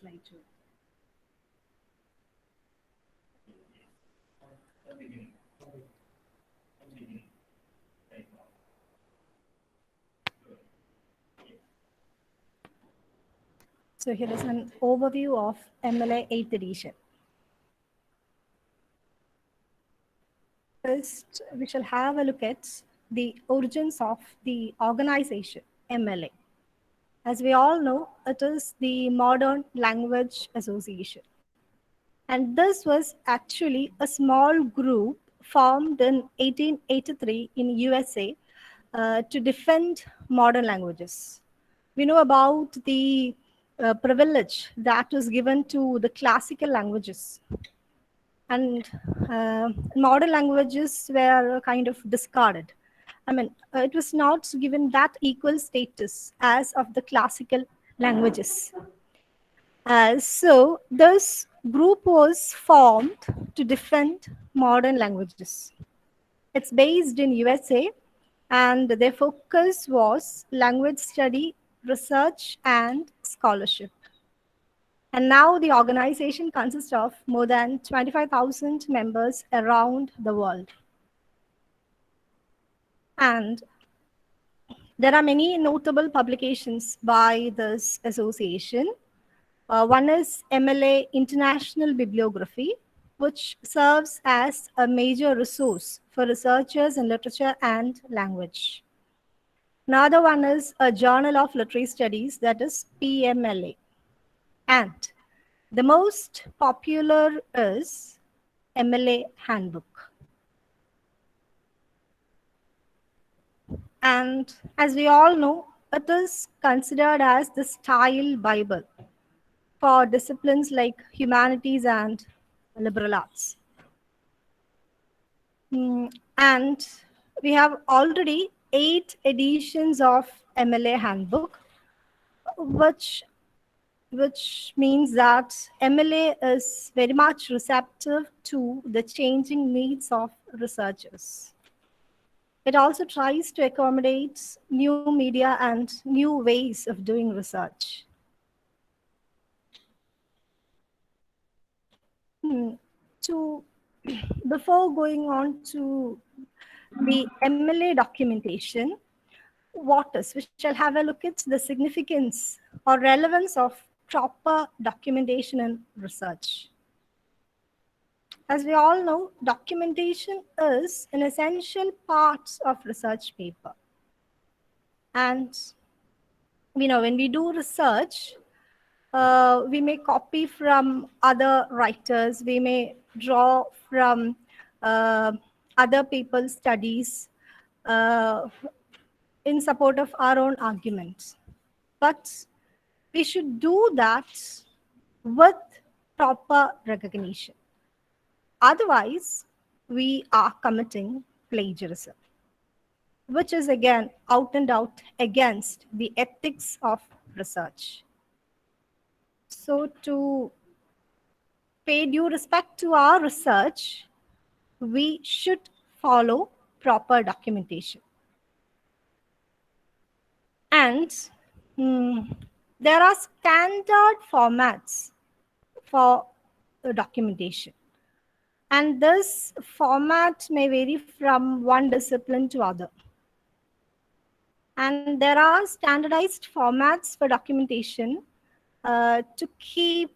slideshow. So here is an overview of MLA 8th edition. First, we shall have a look at the origins of the organization MLA. As we all know, it is the Modern Language Association. And this was actually a small group formed in 1883 in USA to defend modern languages. We know about the privilege that was given to the classical languages, and modern languages were kind of discarded. I mean, it was not given that equal status as of the classical languages. So this group was formed to defend modern languages. It's based in USA, and their focus was language study, research, and scholarship. And now the organization consists of more than 25,000 members around the world. And there are many notable publications by this association. One is MLA International Bibliography, which serves as a major resource for researchers in literature and language. Another one is a Journal of Literary Studies, that is PMLA. And the most popular is MLA Handbook. And as we all know, it is considered as the style Bible for disciplines like humanities and liberal arts. And we have already 8 editions of MLA Handbook, which means that MLA is very much receptive to the changing needs of researchers. It also tries to accommodate new media and new ways of doing research. Before going on to the MLA documentation, we shall have a look at the significance or relevance of proper documentation in research. As we all know, documentation is an essential part of research paper. And when we do research, we may copy from other writers, we may draw from other people's studies in support of our own arguments. But we should do that with proper recognition. Otherwise, we are committing plagiarism, which is again out and out against the ethics of research. So to pay due respect to our research, we should follow proper documentation. And there are standard formats for documentation. And this format may vary from one discipline to other. And there are standardized formats for documentation to keep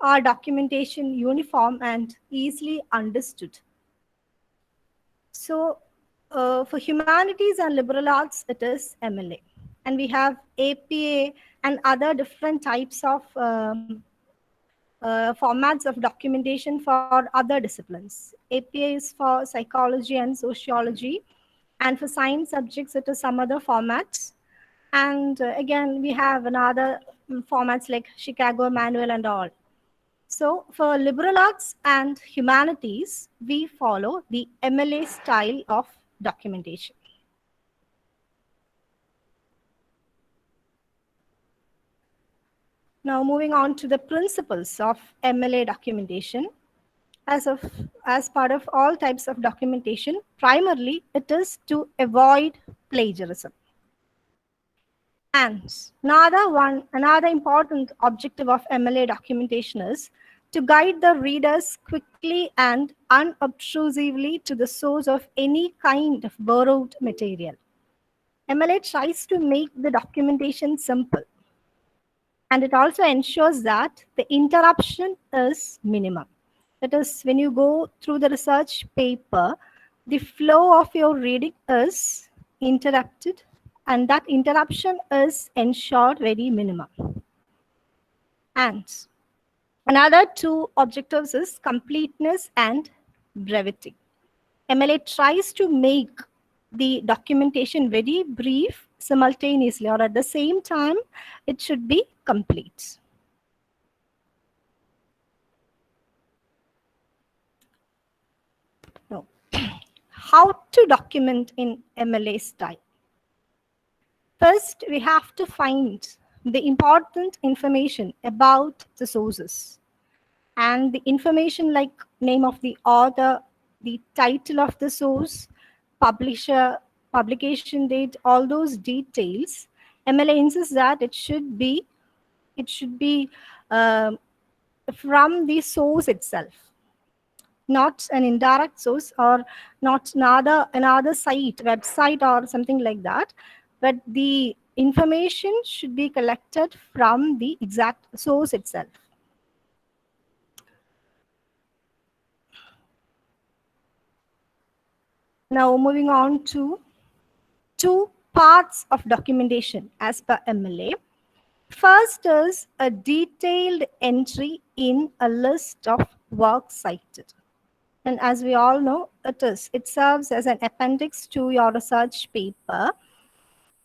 our documentation uniform and easily understood. So for humanities and liberal arts, it is MLA. And we have APA and other different types of formats of documentation for other disciplines. APA is for psychology and sociology, and for science subjects, it is some other formats. And again, we have another formats like Chicago Manual and all. So for liberal arts and humanities, we follow the MLA style of documentation. Now moving on to the principles of MLA documentation. As part of all types of documentation, primarily it is to avoid plagiarism. And another important objective of MLA documentation is to guide the readers quickly and unobtrusively to the source of any kind of borrowed material. MLA tries to make the documentation simple, and it also ensures that the interruption is minimum. That is, when you go through the research paper, the flow of your reading is interrupted, and that interruption is ensured very minimum. And another two objectives is completeness and brevity. MLA tries to make the documentation very brief simultaneously, or at the same time, it should be complete. No. How to document in MLA style? First, we have to find the important information about the sources, and the information like name of the author, the title of the source, publisher, publication date, all those details. MLA insists that it should be um, from the source itself, not an indirect source, or not another site, website, or something like that, but the information should be collected from the exact source itself. Now moving on to two parts of documentation as per MLA. First is a detailed entry in a list of works cited. And as we all know, it serves as an appendix to your research paper,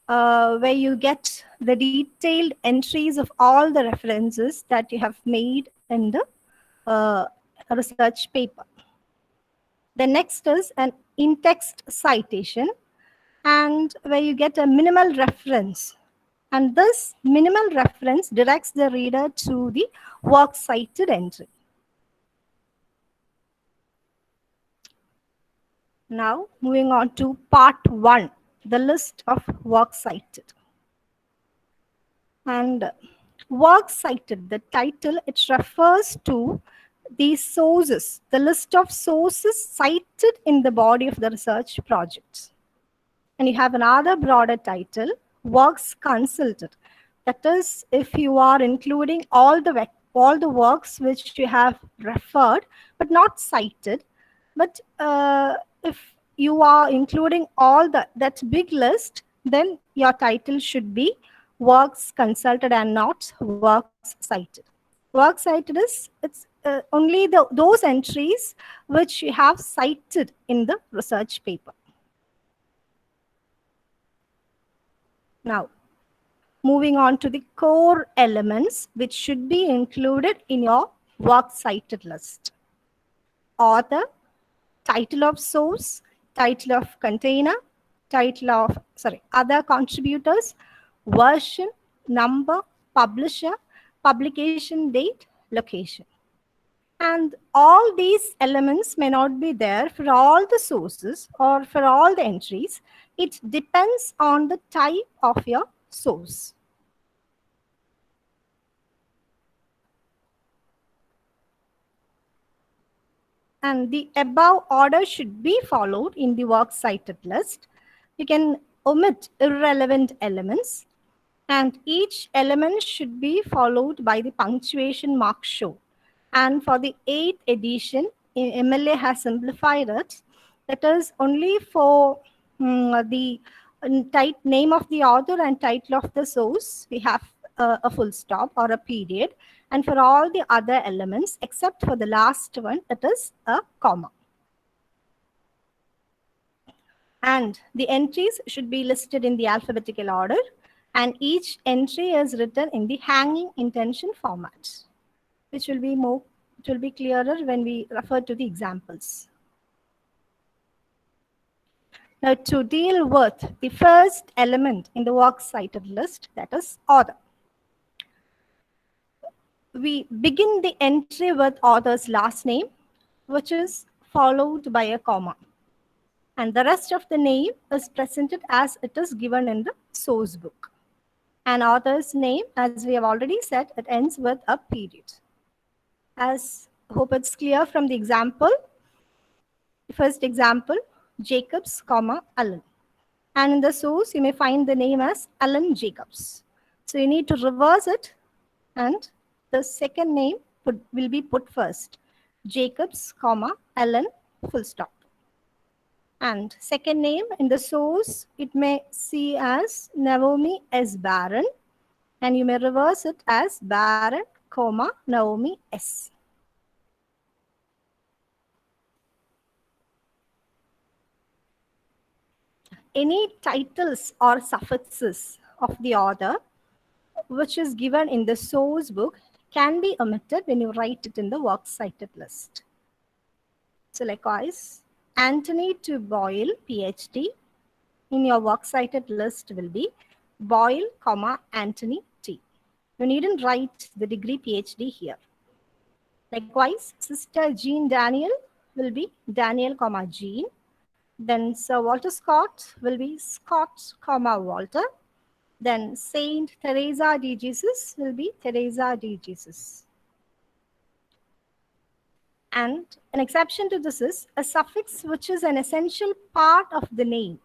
where you get the detailed entries of all the references that you have made in the uh, research paper. The next is an in-text citation, and where you get a minimal reference. And this minimal reference directs the reader to the works cited entry. Now, moving on to part one, the list of works cited. And works cited, the title, it refers to the sources, the list of sources cited in the body of the research project. And you have another broader title, works consulted. That is, if you are including all the works which you have referred but not cited, but if you are including all that big list, then your title should be works consulted and not works cited. Works cited is it's only those entries which you have cited in the research paper. Now, moving on to the core elements which should be included in your works cited list. Author, title of source, title of container, other contributors, version, number, publisher, publication date, location. And all these elements may not be there for all the sources or for all the entries. It depends on the type of your source. And the above order should be followed in the works cited list. You can omit irrelevant elements, and each element should be followed by the punctuation mark show. And for the 8th edition, MLA has simplified it. That is only for the name of the author and title of the source, we have a full stop or a period. And for all the other elements, except for the last one, that is a comma. And the entries should be listed in the alphabetical order, and each entry is written in the hanging intention format, which will be clearer when we refer to the examples. Now, to deal with the first element in the works cited list, that is author. We begin the entry with author's last name, which is followed by a comma. And the rest of the name is presented as it is given in the source book. An author's name, as we have already said, it ends with a period. As hope it's clear from the example, first example, Jacobs, comma, Allen. And in the source, you may find the name as Allen Jacobs. So you need to reverse it, and the second name will be put first. Jacobs, comma, Allen, full stop. And second name in the source, it may see as Naomi S. Barron, and you may reverse it as Barron, comma, Naomi S. Any titles or suffixes of the author which is given in the source book can be omitted when you write it in the works cited list. So likewise, Anthony to Boyle, PhD, in your works cited list will be Boyle, comma, Anthony T. You needn't write the degree PhD here. Likewise, Sister Jean Daniel will be Daniel, comma, Jean. Then Sir Walter Scott will be Scott, comma, Walter. Then Saint Teresa de Jesus will be Teresa de Jesus. And an exception to this is a suffix which is an essential part of the name,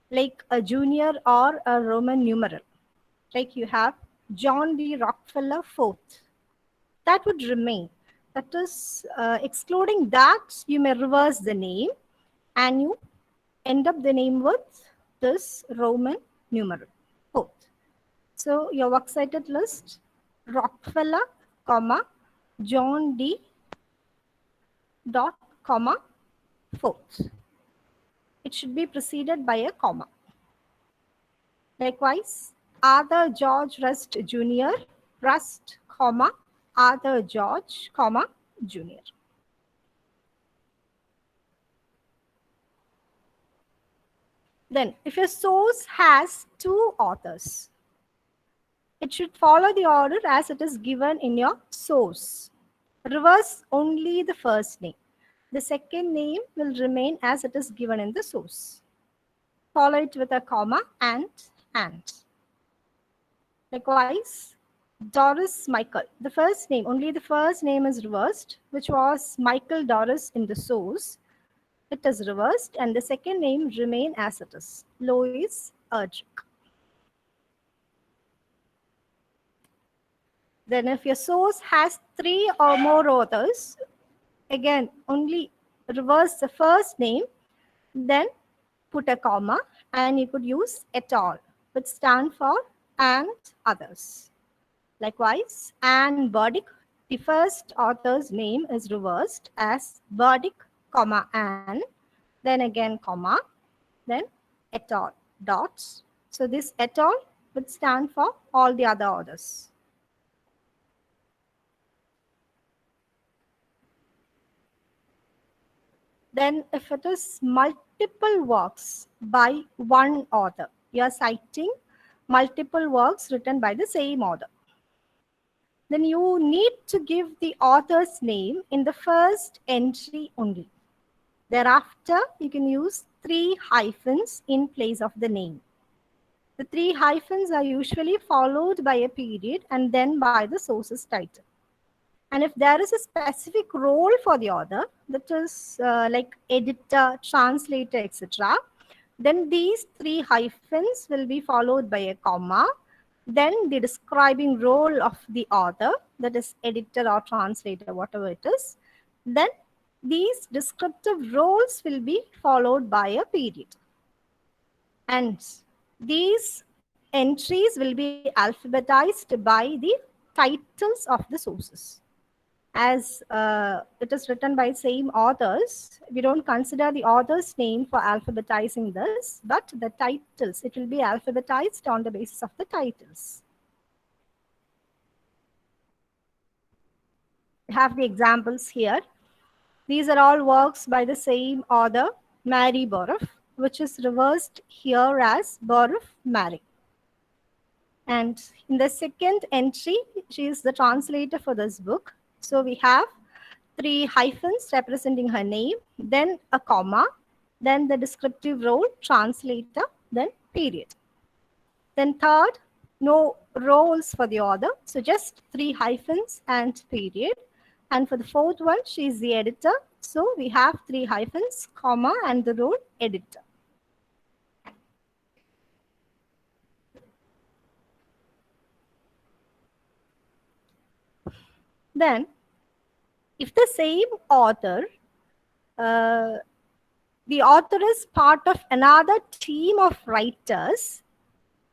like a junior or a Roman numeral. Like you have John D. Rockefeller IV. That would remain. That is, excluding that, you may reverse the name and you end up the name with this Roman numeral, IV. So your works cited list, Rockefeller, comma, John D. dot, comma, IV. It should be preceded by a comma. Likewise, Arthur George Rust Jr., Rust, comma, Arthur George, comma, Jr. Then, if your source has two authors, it should follow the order as it is given in your source. Reverse only the first name. The second name will remain as it is given in the source. Follow it with a comma and. Likewise, Doris Michael. The first name, only the first name is reversed, which was Michael Doris in the source. It is reversed and the second name remain as it is, Lois Erdrich. Then if your source has three or more authors, again, only reverse the first name, then put a comma, and you could use et al, which stand for and others. Likewise, Anne Burdick, the first author's name is reversed as Burdick, comma, Anne, then again, comma, then et al, dots. So this et al would stand for all the other authors. Then if it is multiple works by one author, you are citing multiple works written by the same author, then you need to give the author's name in the first entry only. Thereafter, you can use 3 hyphens in place of the name. The 3 hyphens are usually followed by a period and then by the source's title. And if there is a specific role for the author, that is like editor, translator, etc., then these 3 hyphens will be followed by a comma. Then the describing role of the author, that is editor or translator, whatever it is, then these descriptive roles will be followed by a period. And these entries will be alphabetized by the titles of the sources. As it is written by same authors, we don't consider the author's name for alphabetizing this, but the titles, it will be alphabetized on the basis of the titles. We have the examples here. These are all works by the same author, Mary Boruff, which is reversed here as Boruff Mary. And in the second entry, she is the translator for this book. So we have 3 hyphens representing her name, then a comma, then the descriptive role, translator, then period. Then third, no roles for the author. So just three hyphens and period. And for the fourth one, she is the editor. So we have three hyphens, comma, and the role editor. Then, if the same author, uh, the author is part of another team of writers,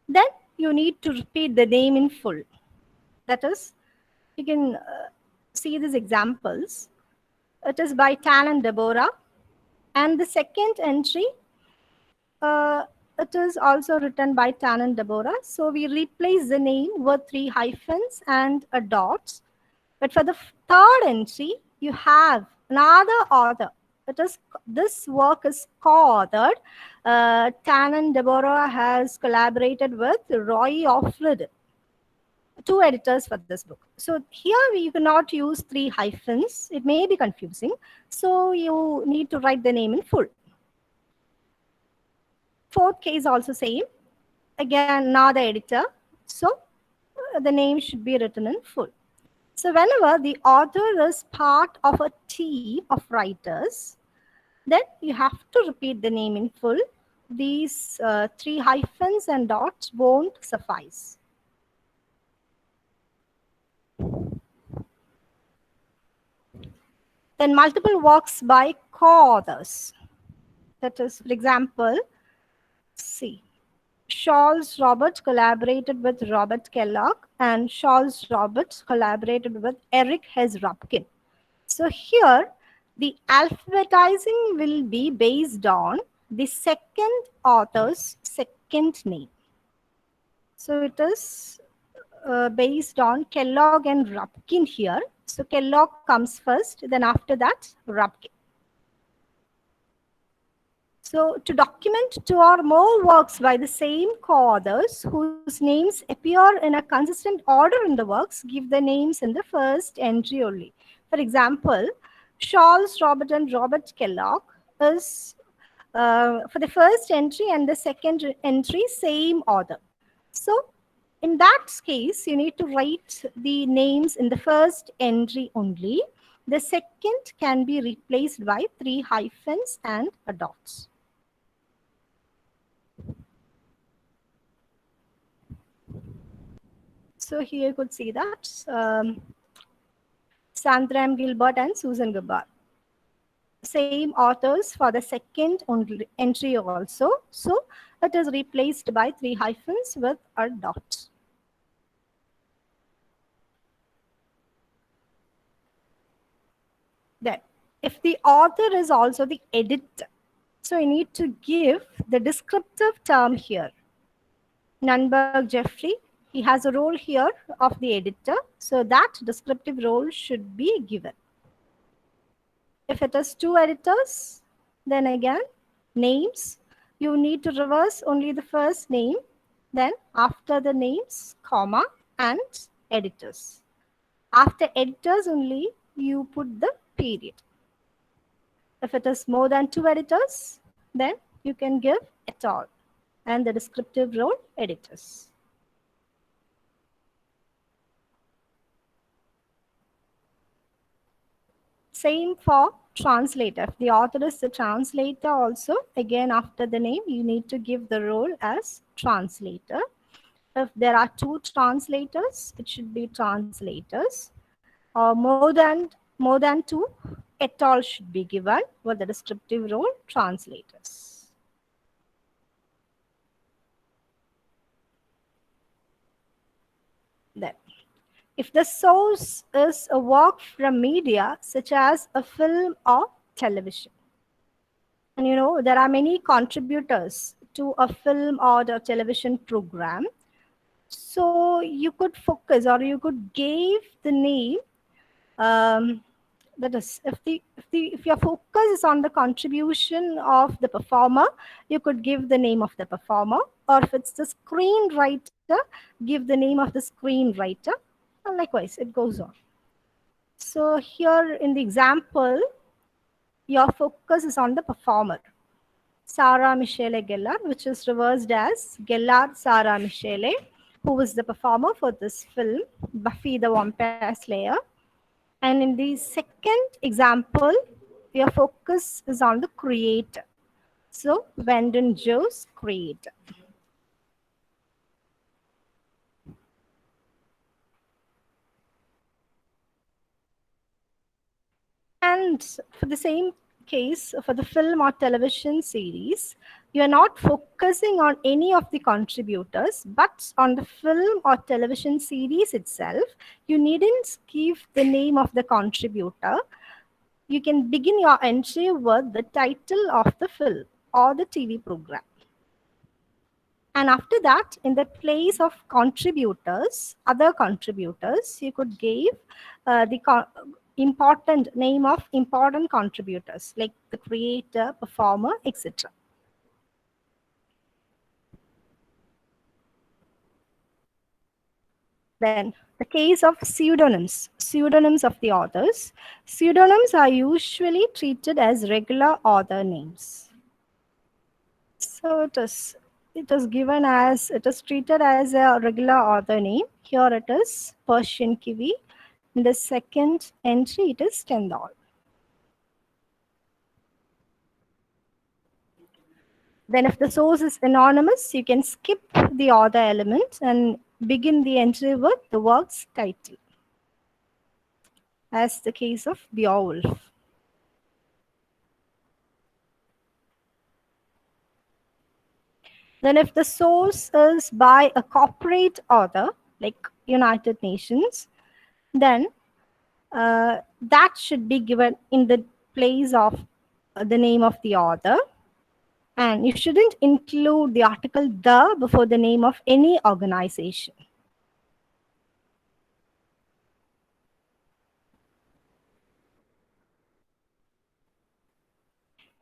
then you need to repeat the name in full. That is, you can see these examples. It is by Tan and Deborah. And the second entry, uh, it is also written by Tan and Deborah. So we replace the name with three hyphens and a dot. But for the third entry, you have another author. It is this work is co-authored. Tan and Deborah has collaborated with Roy Offred, two editors for this book. So here you cannot use three hyphens. It may be confusing. So you need to write the name in full. Fourth case also same. Again, not the editor. So the name should be written in full. So whenever the author is part of a team of writers, then you have to repeat the name in full. These three hyphens and dots won't suffice. Then multiple works by co-authors. That is, for example, see, Charles Roberts collaborated with Robert Kellogg, and Charles Roberts collaborated with Eric Hess Rupkin. So here, the alphabetizing will be based on the second author's second name. So it is based on Kellogg and Rupkin here. So Kellogg comes first, then after that, Rupkin. So to document two or more works by the same co-authors whose names appear in a consistent order in the works, give the names in the first entry only. For example, Charles Robert and Robert Kellogg is for the first entry, and the second entry, same author. So in that case, you need to write the names in the first entry only. The second can be replaced by three hyphens and a dots. So here you could see that Sandram Gilbert and Susan Gilbert. Same authors for the second entry also. So it is replaced by three hyphens with a dot. Then, if the author is also the editor, so you need to give the descriptive term here. Nunberg Jeffrey, he has a role here of the editor, so that descriptive role should be given. If it is two editors, then again, names, you need to reverse only the first name, then after the names, comma, and editors. After editors only, you put the period. If it is more than two editors, then you can give et al. And the descriptive role, editors. Same for translator. If the author is the translator also, again after the name, you need to give the role as translator. If there are two translators, it should be translators. Or more than two, et al. Should be given with the descriptive role, translators. Then, if the source is a work from media such as a film or television, and you know there are many contributors to a film or a television program, so you could focus or you could give the name. That is, if your focus is on the contribution of the performer, you could give the name of the performer, or if it's the screenwriter, give the name of the screenwriter, and likewise it goes on. So here in the example, your focus is on the performer, Sarah Michelle Gellar, which is reversed as Gellar Sarah Michelle. who is the performer for this film, Buffy the Vampire Slayer. And in the second example, your focus is on the creator. So, Brandon Joe's creator. And for the same case, for the film or television series, you are not focusing on any of the contributors, but on the film or television series itself. You needn't give the name of the contributor. You can begin your entry with the title of the film or the TV program. And after that, in the place of contributors, other contributors, you could give the important name of important contributors like the creator, performer, etc. Then the case of pseudonyms, pseudonyms of the authors. Pseudonyms are usually treated as regular author names. So it is given as, it is treated as a regular author name. Here it is Persian Kiwi. In the second entry, it is Stendhal. Then if the source is anonymous, you can skip the author element and begin the entry with the work's title, as the case of Beowulf. Then if the source is by a corporate author, like United Nations, then that should be given in the place of the name of the author. And you shouldn't include the article the before the name of any organization.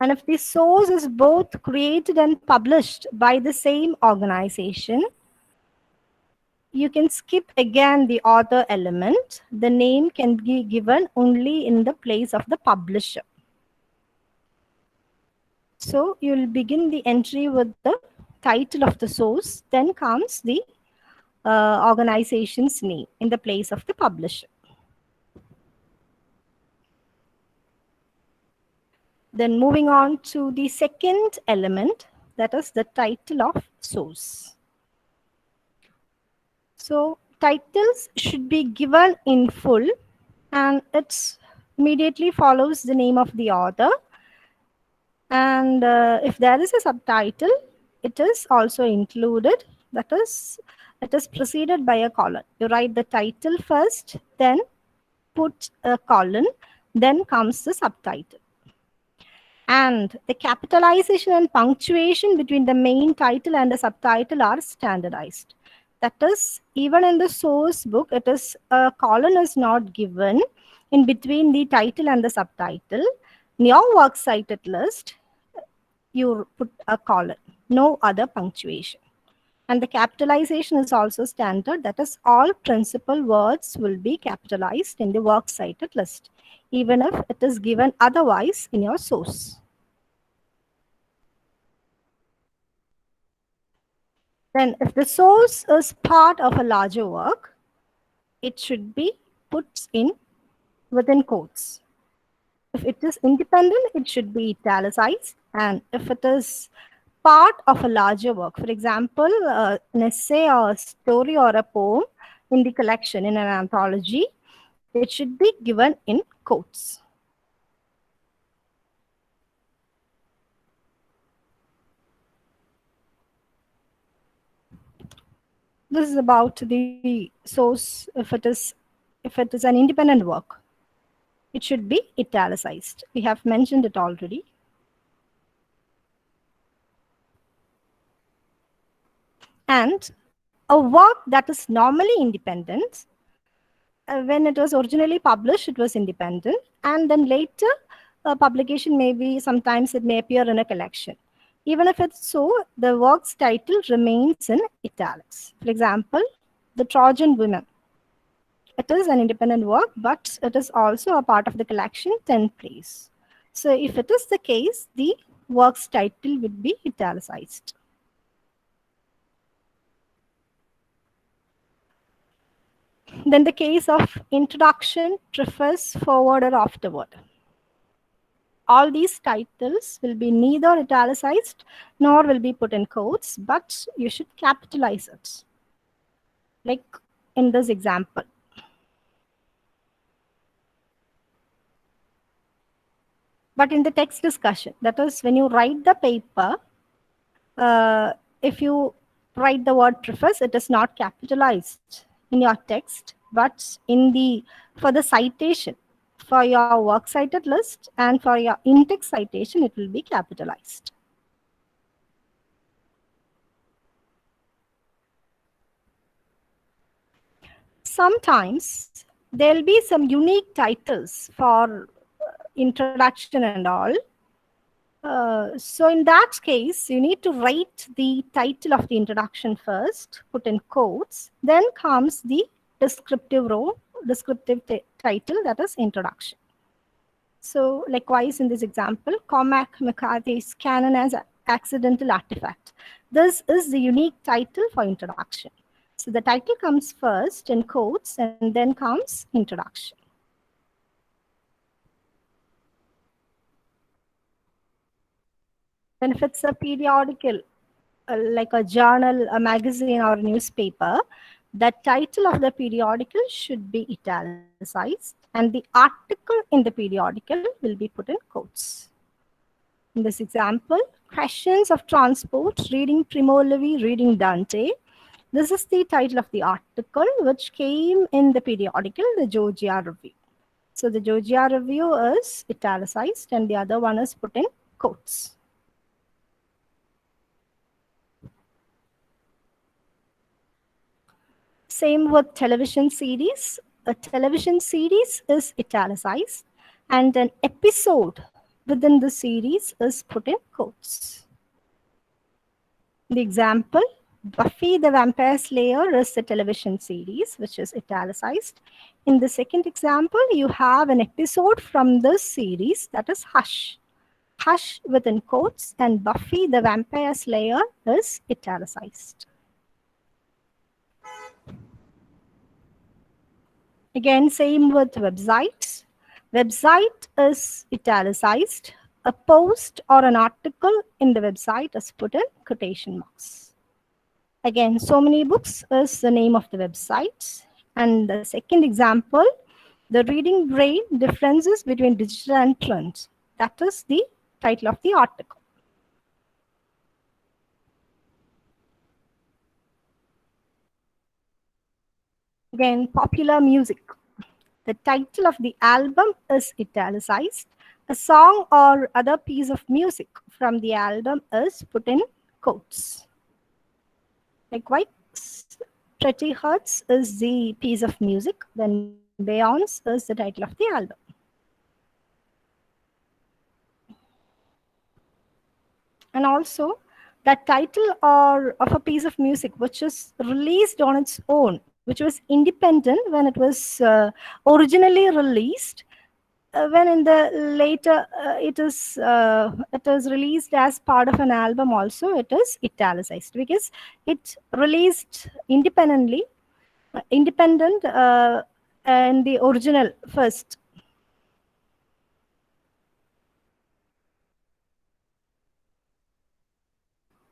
And if the source is both created and published by the same organization, you can skip again the author element. The name can be given only in the place of the publisher. So you'll begin the entry with the title of the source, then comes the organization's name in the place of the publisher. Then moving on to the second element, that is the title of source. So titles should be given in full, and it immediately follows the name of the author. And if there is a subtitle, it is also included. That is, it is preceded by a colon. You write the title first, then put a colon, then comes the subtitle. And the capitalization and punctuation between the main title and the subtitle are standardized. That is, even in the source book, it is a colon is not given in between the title and the subtitle. In your works cited list, you put a colon, no other punctuation. And the capitalization is also standard. That is, all principal words will be capitalized in the works cited list, even if it is given otherwise in your source. Then if the source is part of a larger work, it should be put in within quotes. If it is independent, it should be italicized. And if it is part of a larger work, for example, an essay or a story or a poem in the collection, in an anthology, it should be given in quotes. This is about the source. If it is an independent work, it should be italicized. We have mentioned it already. And a work that is normally independent, when it was originally published, it was independent, and then later publication may be, sometimes it may appear in a collection. Even if it's so, the work's title remains in italics. For example, The Trojan Women. It is an independent work, but it is also a part of the collection 10th place. So if it is the case, the work's title would be italicized. Then the case of introduction, preface, forward, or afterword. All these titles will be neither italicized nor will be put in quotes, but you should capitalize it. Like in this example. But in the text discussion, that is when you write the paper, if you write the word preface, it is not capitalized in your text, but in the for the citation, for your works cited list and for your in-text citation, it will be capitalized. Sometimes there'll be some unique titles for introduction and all. So in that case, you need to write the title of the introduction first, put in quotes, then comes the descriptive row, descriptive title, that is introduction. So likewise in this example, Cormac McCarthy's Canon as Accidental Artifact. This is the unique title for introduction. So the title comes first in quotes and then comes introduction. Then if it's a periodical, like a journal, a magazine, or a newspaper, the title of the periodical should be italicized and the article in the periodical will be put in quotes. In this example, Questions of Transport, reading Primo Levi, reading Dante. This is the title of the article which came in the periodical, the Georgia Review. So the Georgia Review is italicized and the other one is put in quotes. Same with television series. A television series is italicized and an episode within the series is put in quotes. The example, Buffy the Vampire Slayer is the television series, which is italicized. In the second example, you have an episode from this series, that is Hush. Hush within quotes, and Buffy the Vampire Slayer is italicized. Again, same with websites. Website is italicized. A post or an article in the website is put in quotation marks. Again, So Many Books is the name of the website. And the second example, The Reading Brain, Differences Between Digital and Print. That is the title of the article. Again, popular music. The title of the album is italicized. A song or other piece of music from the album is put in quotes. Likewise, Pretty Hurts is the piece of music, then Beyonce is the title of the album. And also, that title or of a piece of music which is released on its own, which was independent when it was originally released, when in the later it is released as part of an album also, it is italicized because it released independently, independent and the original first.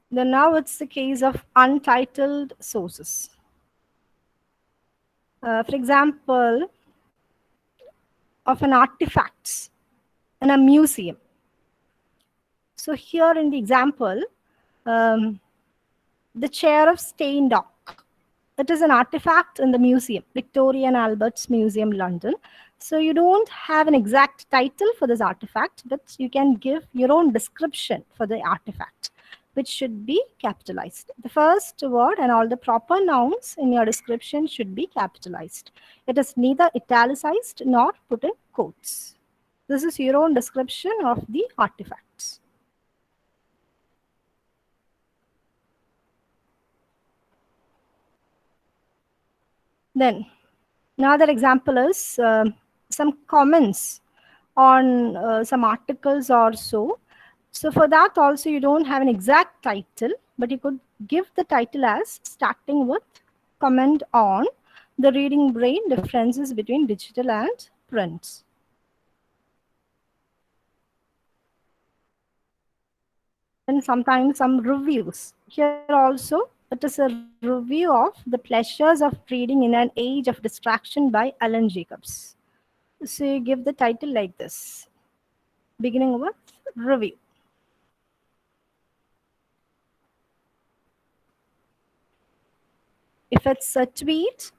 Then now it's the case of untitled sources. For example, of an artifacts in a museum. So here in the example, the chair of Steindock. It is an artifact in the museum, Victoria and Albert's Museum, London. So you don't have an exact title for this artifact, but you can give your own description for the artifact, which should be capitalized. The first word and all the proper nouns in your description should be capitalized. It is neither italicized nor put in quotes. This is your own description of the artifacts. Then another example is some comments on some articles or so. So for that also you don't have an exact title, but you could give the title as starting with comment on, the reading brain differences between digital and print. Then sometimes some reviews. Here also, it is a review of The Pleasures of Reading in an Age of Distraction by Alan Jacobs. So you give the title like this, beginning with review. If it's a tweet,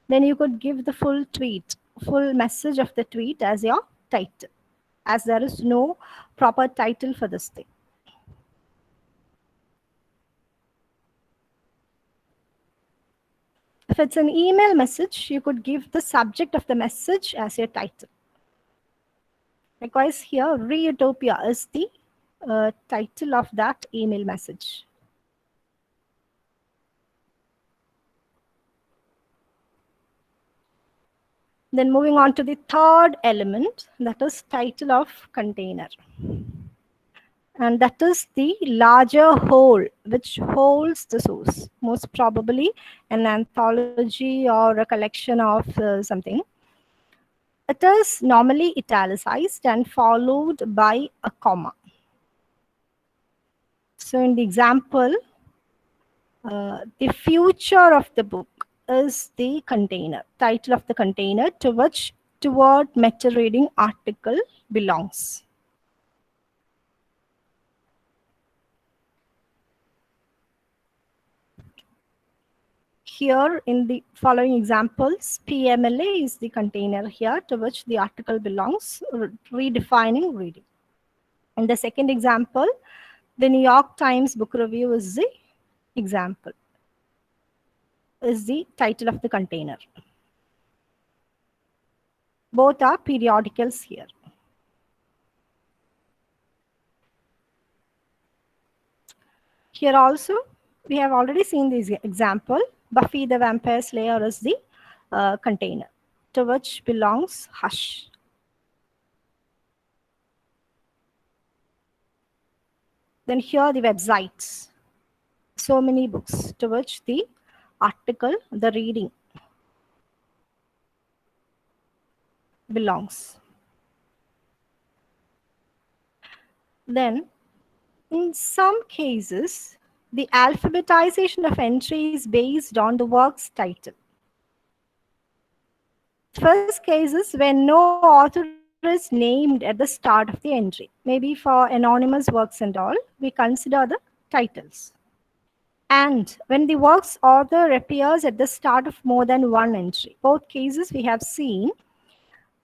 then you could give the full message of the tweet as your title, as there is no proper title for this thing. If it's an email message, you could give the subject of the message as your title. Likewise, here, Reutopia is the title of that email message. Then moving on to the third element, that is title of container. And that is the larger whole which holds the source, most probably an anthology or a collection of something. It is normally italicized and followed by a comma. So in the example, the future of the book is the container, title of the container to which toward meta reading article belongs. Here in the following examples, PMLA is the container here to which the article belongs, redefining reading. In the second example, the New York Times Book Review is the example, is the title of the container. Both are periodicals here. Here also, we have already seen this example. Buffy the Vampire Slayer is the container to which belongs Hush. Then here the websites. So many books to which the article, the reading belongs. Then in some cases, the alphabetization of entry is based on the work's title. First case is when no author is named at the start of the entry. Maybe for anonymous works and all, we consider the titles. And when the work's author appears at the start of more than one entry. Both cases we have seen.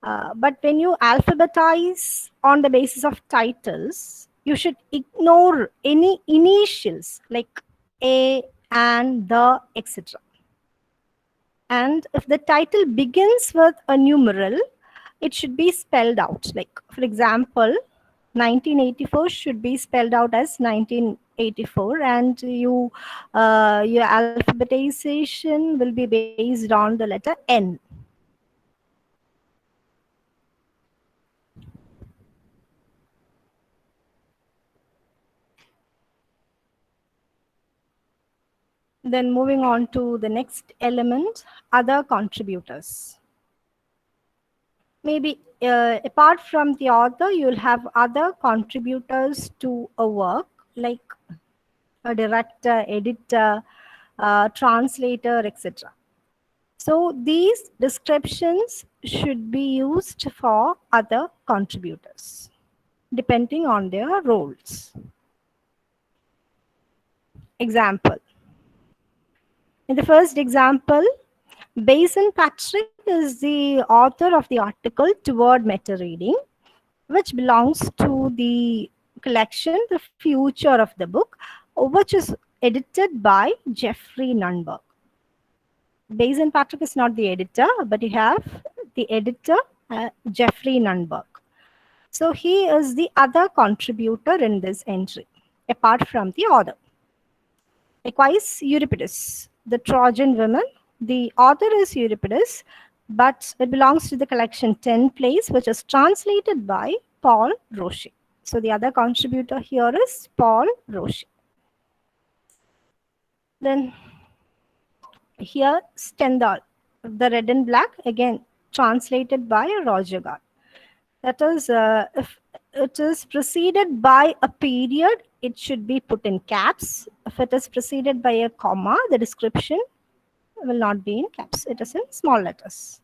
But when you alphabetize on the basis of titles, you should ignore any initials like A, and, the, etc. And if the title begins with a numeral, it should be spelled out. Like, for example, 1984 should be spelled out as 1984, and your alphabetization will be based on the letter N. Then moving on to the next element, other contributors. Maybe apart from the author, you'll have other contributors to a work like a director, editor, translator, etc. So these descriptions should be used for other contributors depending on their roles. Example. In the first example, Basin Patrick is the author of the article Toward Meta Reading, which belongs to the collection The Future of the Book, which is edited by Jeffrey Nunberg. Basin Patrick is not the editor, but you have the editor, Jeffrey Nunberg. So he is the other contributor in this entry, apart from the author. Likewise, Euripides, the Trojan women. The author is Euripides, but it belongs to the collection 10 Plays, which is translated by Paul Roche. So the other contributor here is Paul Roche. Then Here, Stendhal, the red and black, again translated by Roger Gall. That is, if it is preceded by a period, it should be put in caps. If it is preceded by a comma, the description will not be in caps. It is in small letters.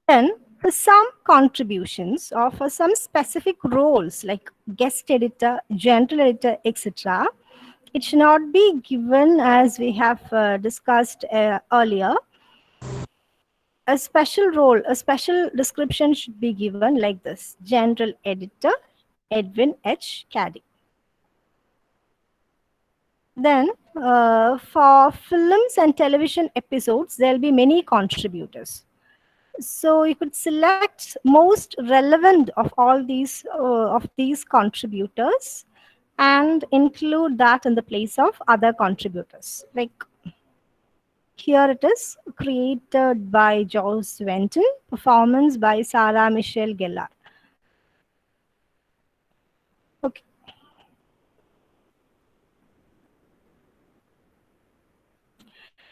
Then, for some contributions or for some specific roles like guest editor, general editor, etc., it should not be given as we have discussed earlier. A special role, a special description should be given like this: General Editor Edwin H. Caddy. Then, for films and television episodes, there will be many contributors. So you could select most relevant of these contributors and include that in the place of other contributors. Like here it is, created by Joss Whedon, performance by Sarah Michelle Gellar. Okay.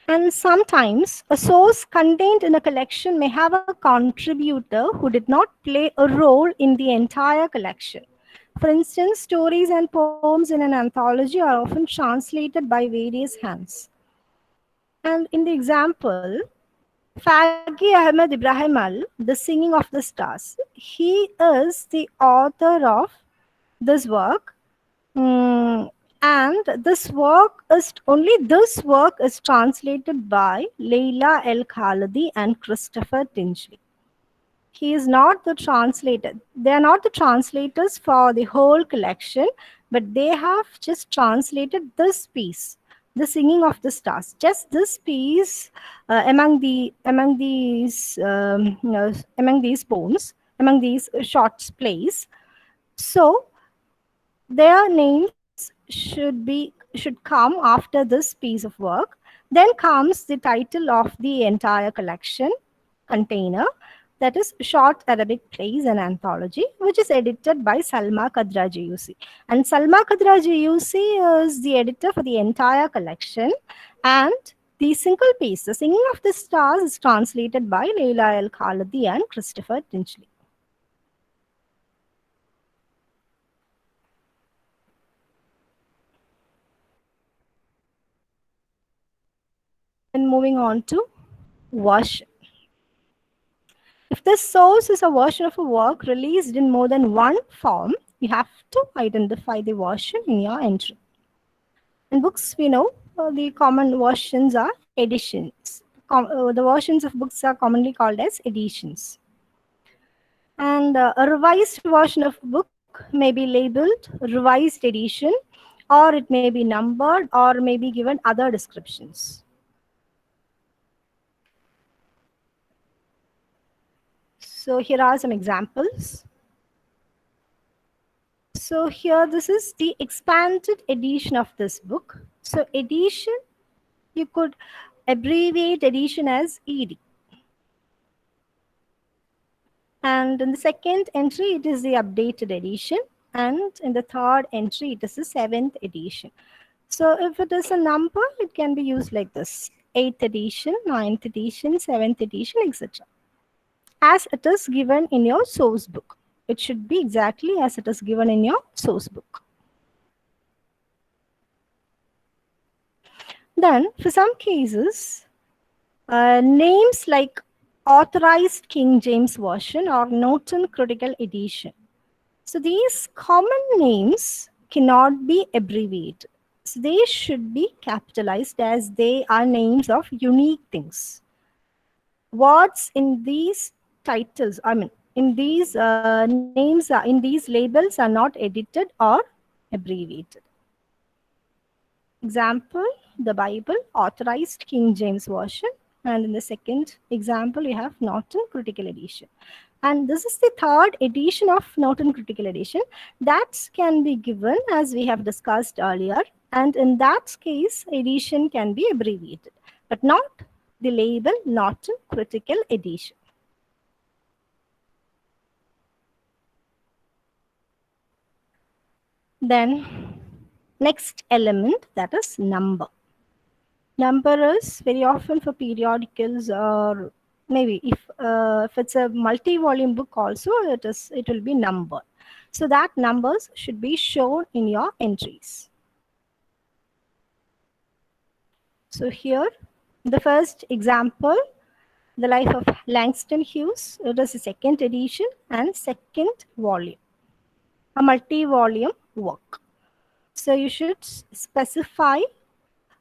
And sometimes a source contained in a collection may have a contributor who did not play a role in the entire collection. For instance, stories and poems in an anthology are often translated by various hands. And in the example, Fagi Ahmed Ibrahim Al, The Singing of the Stars, he is the author of this work. And this work is translated by Leila El Khalidi and Christopher Tingley. He is not the translator. They are not the translators for the whole collection, but they have just translated this piece, the singing of the stars. Just this piece among these poems, among these short plays. So their names should come after this piece of work. Then comes the title of the entire collection container, that is Short Arabic Plays and Anthology, which is edited by Salma Kadra Jayusi. And Salma Kadra Jayusi is the editor for the entire collection. And the single piece, The Singing of the Stars, is translated by Leila El Khalidi and Christopher Tingley. And moving on to version. If the source is a version of a work released in more than one form, you have to identify the version in your entry. In books, we know the common versions are editions. The versions of books are commonly called as editions. And a revised version of a book may be labeled revised edition, or it may be numbered, or may be given other descriptions. So here are some examples. So here, this is the expanded edition of this book. So edition, you could abbreviate edition as ED. And in the second entry, it is the updated edition. And in the third entry, it is the 7th edition. So if it is a number, it can be used like this: 8th edition, 9th edition, 7th edition, etc. As it is given in your source book. It should be exactly as it is given in your source book. Then, for some cases, names like Authorized King James Version or Norton Critical Edition. So these common names cannot be abbreviated. So they should be capitalized as they are names of unique things. Words in these titles, in these names, in these labels are not edited or abbreviated. Example, the Bible, Authorized King James Version. And in the second example, you have Norton Critical Edition. And this is the third edition of Norton Critical Edition that can be given as we have discussed earlier. And in that case, edition can be abbreviated, but not the label Norton Critical Edition. Then next element, that is number. Number is very often for periodicals, or maybe if it's a multi-volume book also, it will be numbered. So that numbers should be shown in your entries. So here, the first example, The Life of Langston Hughes. It is a second edition and second volume, a multi-volume work. So you should specify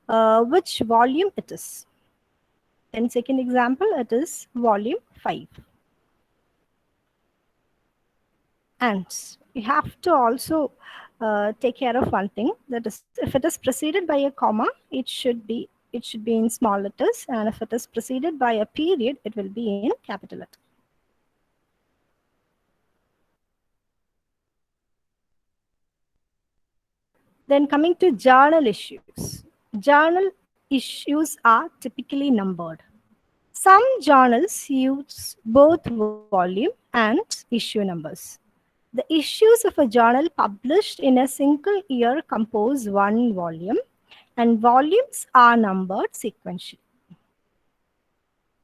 which volume it is. Then second example, it is volume 5. And you have to also take care of one thing, that is, if it is preceded by a comma, it should be in small letters, and if it is preceded by a period, it will be in capital letter. Then coming to journal issues. Journal issues are typically numbered. Some journals use both volume and issue numbers. The issues of a journal published in a single year compose one volume, and volumes are numbered sequentially.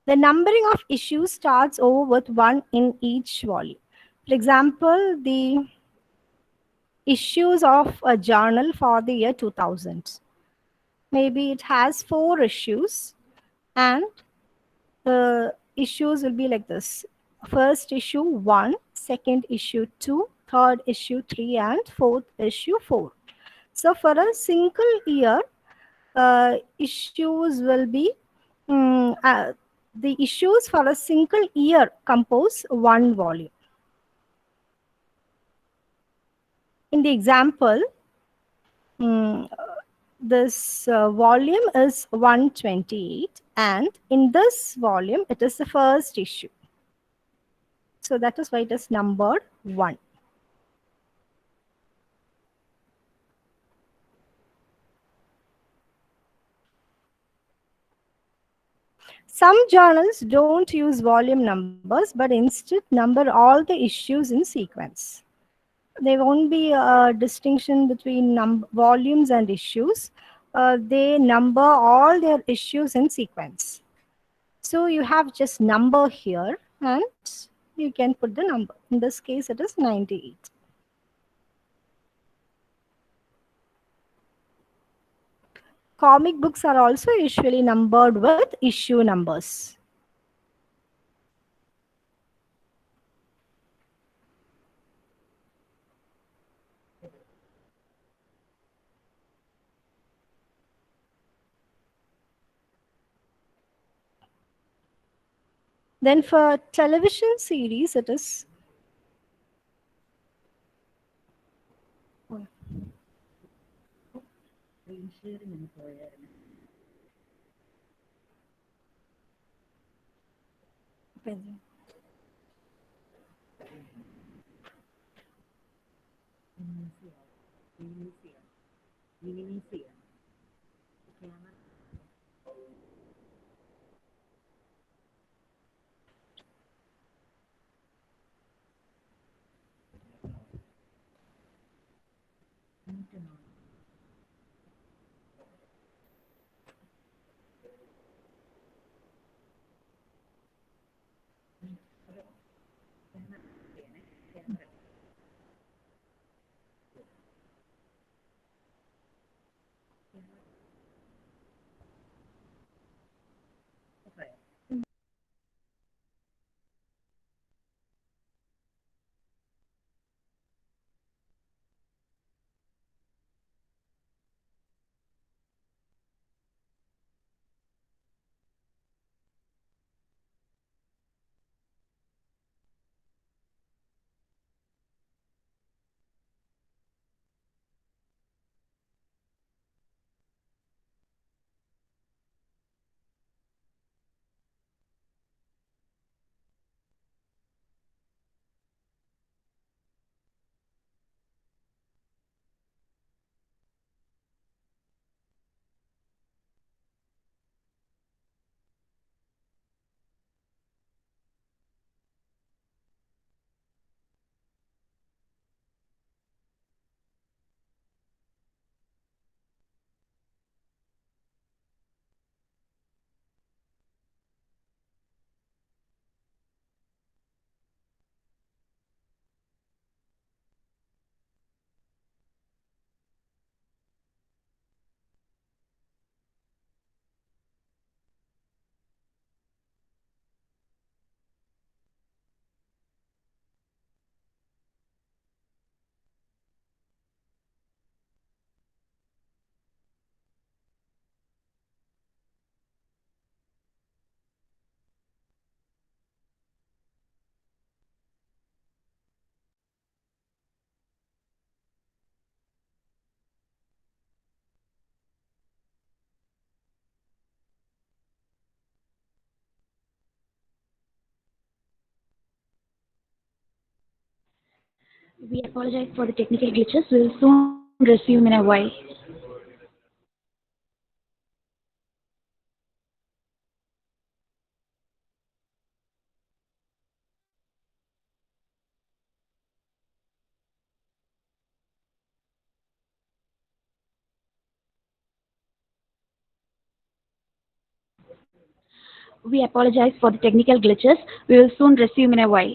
The numbering of issues starts over with one in each volume. For example, the issues of a journal for the year 2000. Maybe it has 4 issues, and the issues will be like this: first issue 1, second issue 2, third issue 3, and fourth issue 4. So for a single year, issues will be the issues for a single year compose one volume. In the example, mm, this volume is 128, and in this volume it is the first issue. So that is why it is numbered 1. Some journals don't use volume numbers, but instead number all the issues in sequence. There won't be a distinction between volumes and issues. They number all their issues in sequence. So you have just number here, and you can put the number. In this case, it is 98. Comic books are also usually numbered with issue numbers. Then for television series, it is We apologize for the technical glitches. We'll soon resume in a while. We apologize for the technical glitches. We will soon resume in a while.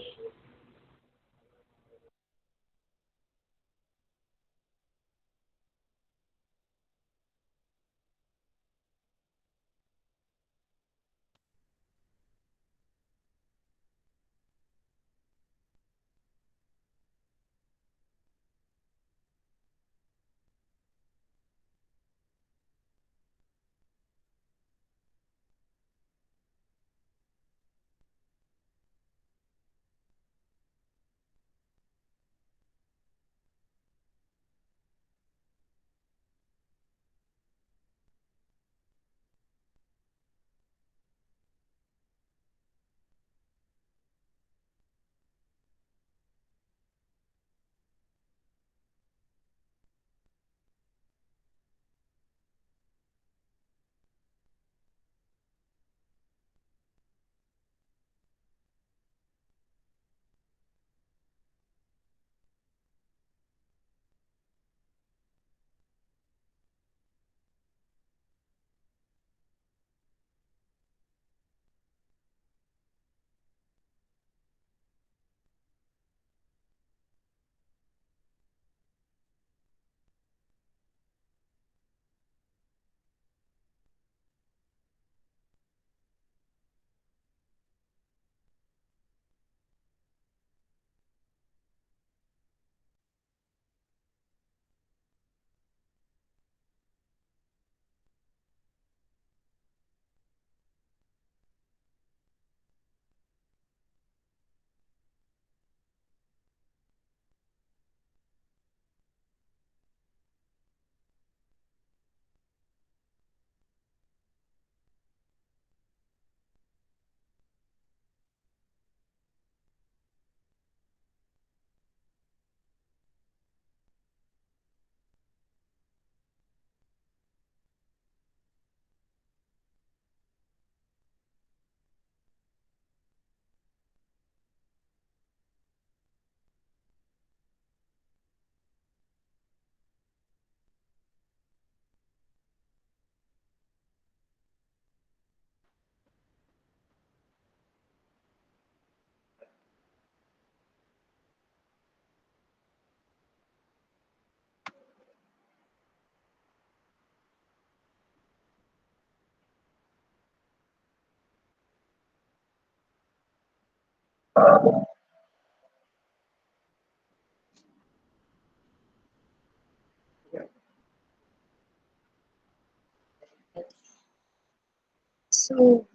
So,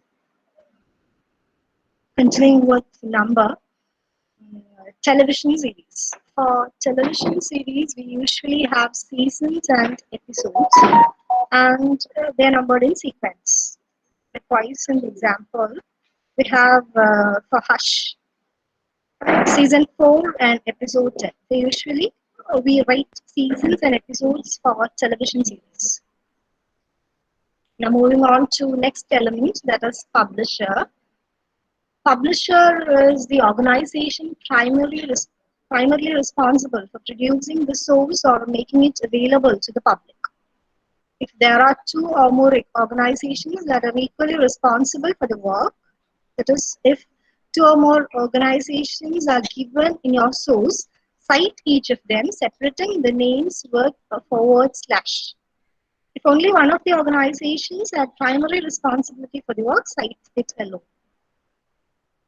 continuing with number, television series. For television series, we usually have seasons and episodes, and they're numbered in sequence. Likewise, in the example, we have for Hush, season 4 and episode 10. So usually, we write seasons and episodes for television series. Now, moving on to next element, that is publisher. Publisher is the organization primarily responsible for producing the source or making it available to the public. If there are two or more organizations that are equally responsible for the work, that is, if two or more organizations are given in your source, cite each of them, separating the names with a forward slash. If only one of the organizations had primary responsibility for the work, cite it alone.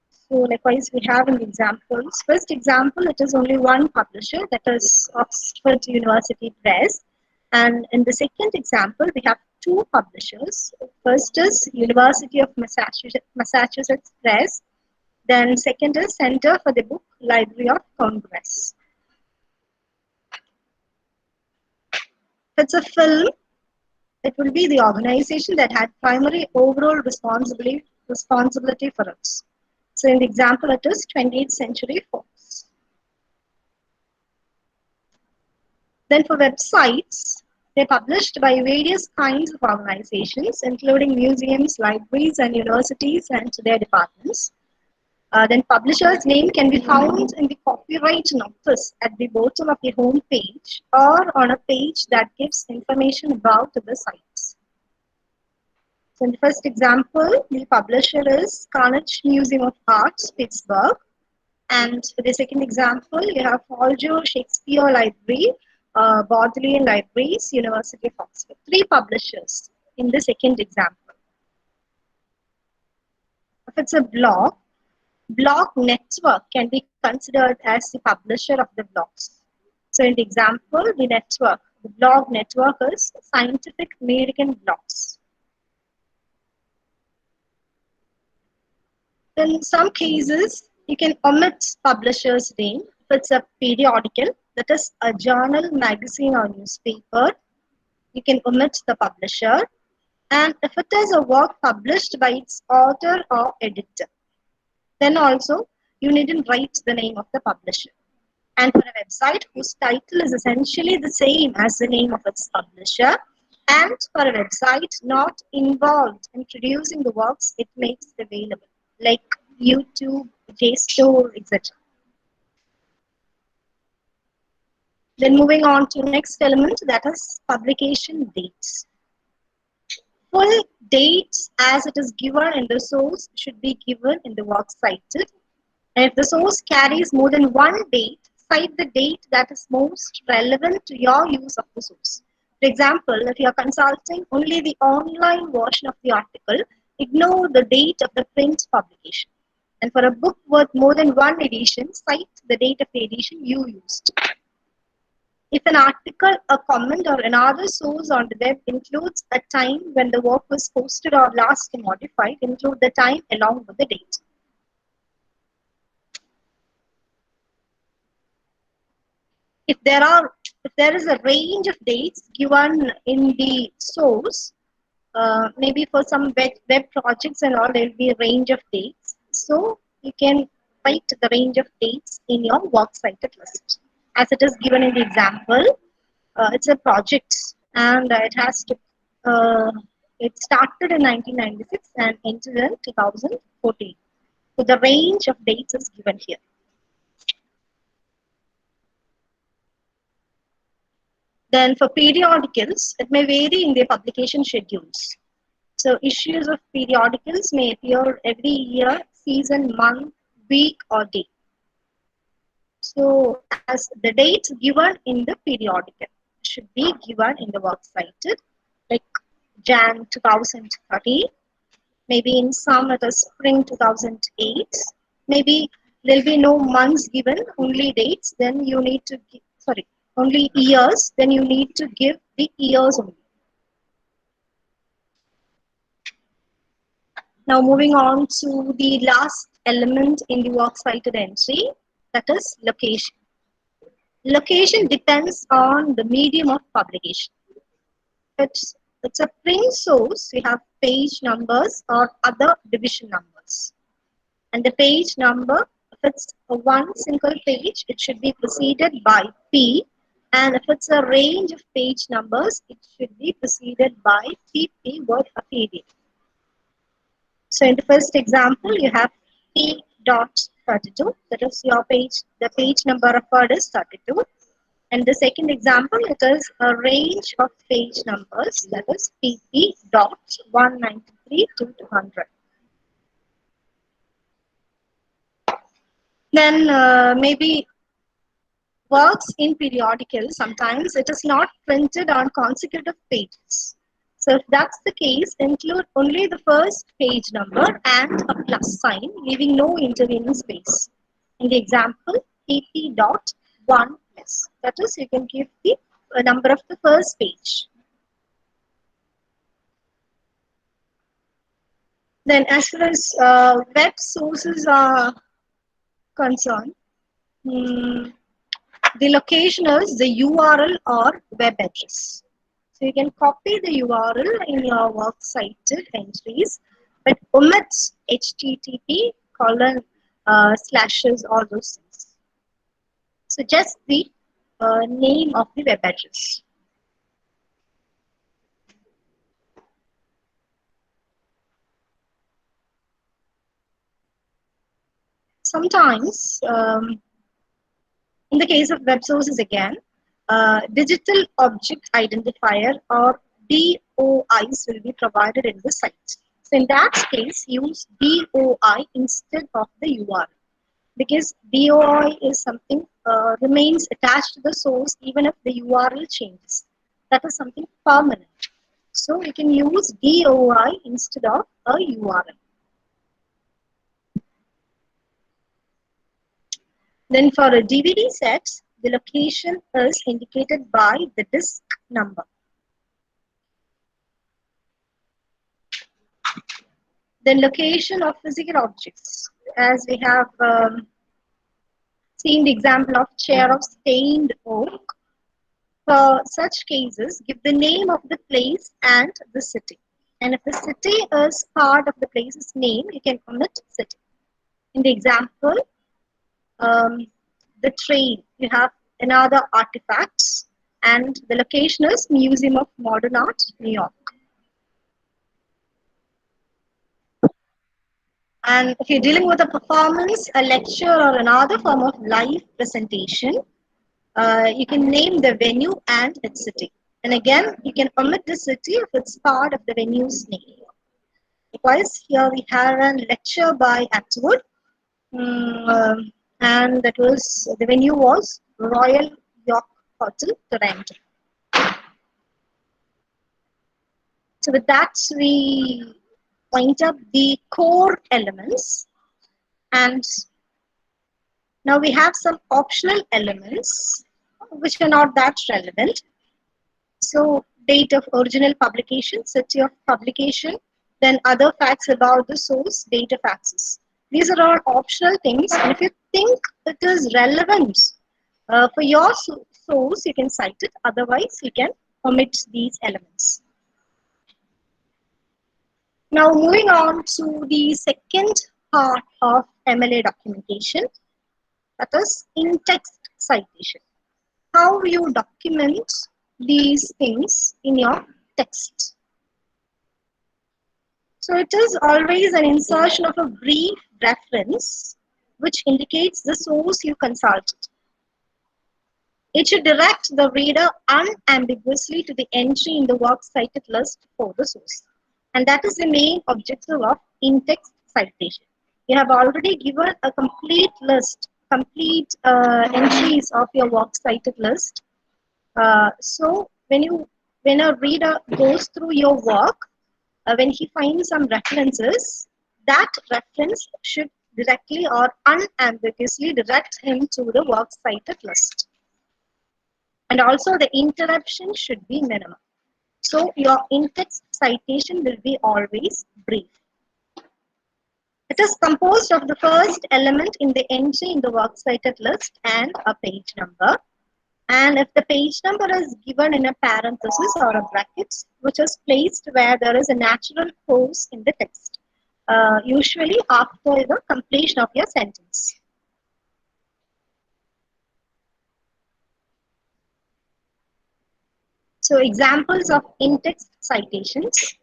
So likewise, we have in the examples. First example, it is only one publisher, that is Oxford University Press. And in the second example, we have two publishers. First is University of Massachusetts Press. Then second is Center for the Book Library of Congress. If it's a film, it will be the organization that had primary overall responsibility for it. So in the example, it is 20th Century Fox. Then for websites, they're published by various kinds of organizations, including museums, libraries, and universities and their departments. Then publisher's name can be found in the copyright notice at the bottom of the home page or on a page that gives information about the sites. So in the first example, the publisher is Carnegie Museum of Arts, Pittsburgh. And for the second example, you have Folger Shakespeare Library, Bodleian Libraries, University of Oxford. Three publishers in the second example. If it's a blog network can be considered as the publisher of the blogs. So in the example, the blog network is Scientific American Blogs. In some cases, you can omit publisher's name. If it's a periodical, that is a journal, magazine, or newspaper, you can omit the publisher. And if it is a work published by its author or editor, then also you needn't write the name of the publisher. And for a website whose title is essentially the same as the name of its publisher, and for a website not involved in producing the works it makes available, like YouTube, JSTOR, etc. Then moving on to next element, that is publication dates. Full dates as it is given in the source should be given in the works cited. And if the source carries more than one date, cite the date that is most relevant to your use of the source. For example, if you are consulting only the online version of the article, ignore the date of the print publication. And for a book worth more than one edition, cite the date of the edition you used. If an article, a comment, or another source on the web includes a time when the work was posted or last modified, include the time along with the date. If there is a range of dates given in the source, maybe for some web projects and all, there will be a range of dates. So you can write the range of dates in your works cited list. As it is given in the example, it's a project and it started in 1996 and ended in 2014. So the range of dates is given here. Then for periodicals, it may vary in their publication schedules. So issues of periodicals may appear every year, season, month, week, or day. So as the dates given in the periodical should be given in the works cited, like Jan 2013, maybe in some it is spring 2008, maybe there'll be no months given, only dates, then you need to give, only years, then you need to give the years only. Now moving on to the last element in the works cited entry, that is location. Location depends on the medium of publication. It's a print source, we have page numbers or other division numbers. And the page number, if it's a one single page, it should be preceded by P. And if it's a range of page numbers, it should be preceded by PP word affiliate. So in the first example, you have P dot 32, that is your page, the page number referred is 32. And the second example, it is a range of page numbers, that is PP dot 193 to 200. Then maybe works in periodicals, sometimes it is not printed on consecutive pages. So if that's the case, include only the first page number and a plus sign, leaving no intervening space. In the example, PP dot 1 plus. That is, you can give the number of the first page. Then as far as web sources are concerned, the location is the URL or web address. So you can copy the URL in your works cited entries, but omit HTTP colon slashes, all those things. So just the name of the web address. Sometimes, in the case of web sources again, digital object identifier or DOIs will be provided in the site. So in that case, use DOI instead of the URL, because DOI is something remains attached to the source even if the URL changes. That is something permanent. So we can use DOI instead of a URL. Then for a DVD set, the location is indicated by the disk number. Then location of physical objects, as we have seen the example of chair of stained oak. For such cases, give the name of the place and the city. And if the city is part of the place's name, you can omit city. In the example, the train, you have another artifacts, and the location is Museum of Modern Art, New York. And if you're dealing with a performance, a lecture, or another form of live presentation, you can name the venue and its city. And again, you can omit the city if it's part of the venue's name. Likewise, here we have a lecture by Atwood, and that was the venue was Royal York Hotel, Toronto. So with that, we point up the core elements, and now we have some optional elements which are not that relevant. So date of original publication, city of publication, then other facts about the source, date of access. These are all optional things, and if you think it is relevant for your source, you can cite it. Otherwise, you can omit these elements. Now moving on to the second part of MLA documentation, that is in-text citation. How you document these things in your text. So it is always an insertion of a brief reference which indicates the source you consulted. It should direct the reader unambiguously to the entry in the works cited list for the source. And that is the main objective of in-text citation. You have already given a complete list, complete entries of your works cited list. So when a reader goes through your work, when he finds some references, that reference should directly or unambiguously direct him to the works cited list. And also the interruption should be minimal. So your in-text citation will be always brief. It is composed of the first element in the entry in the works cited list and a page number. And if the page number is given in a parenthesis or a brackets, which is placed where there is a natural pause in the text, usually after the completion of your sentence. So examples of in-text citations.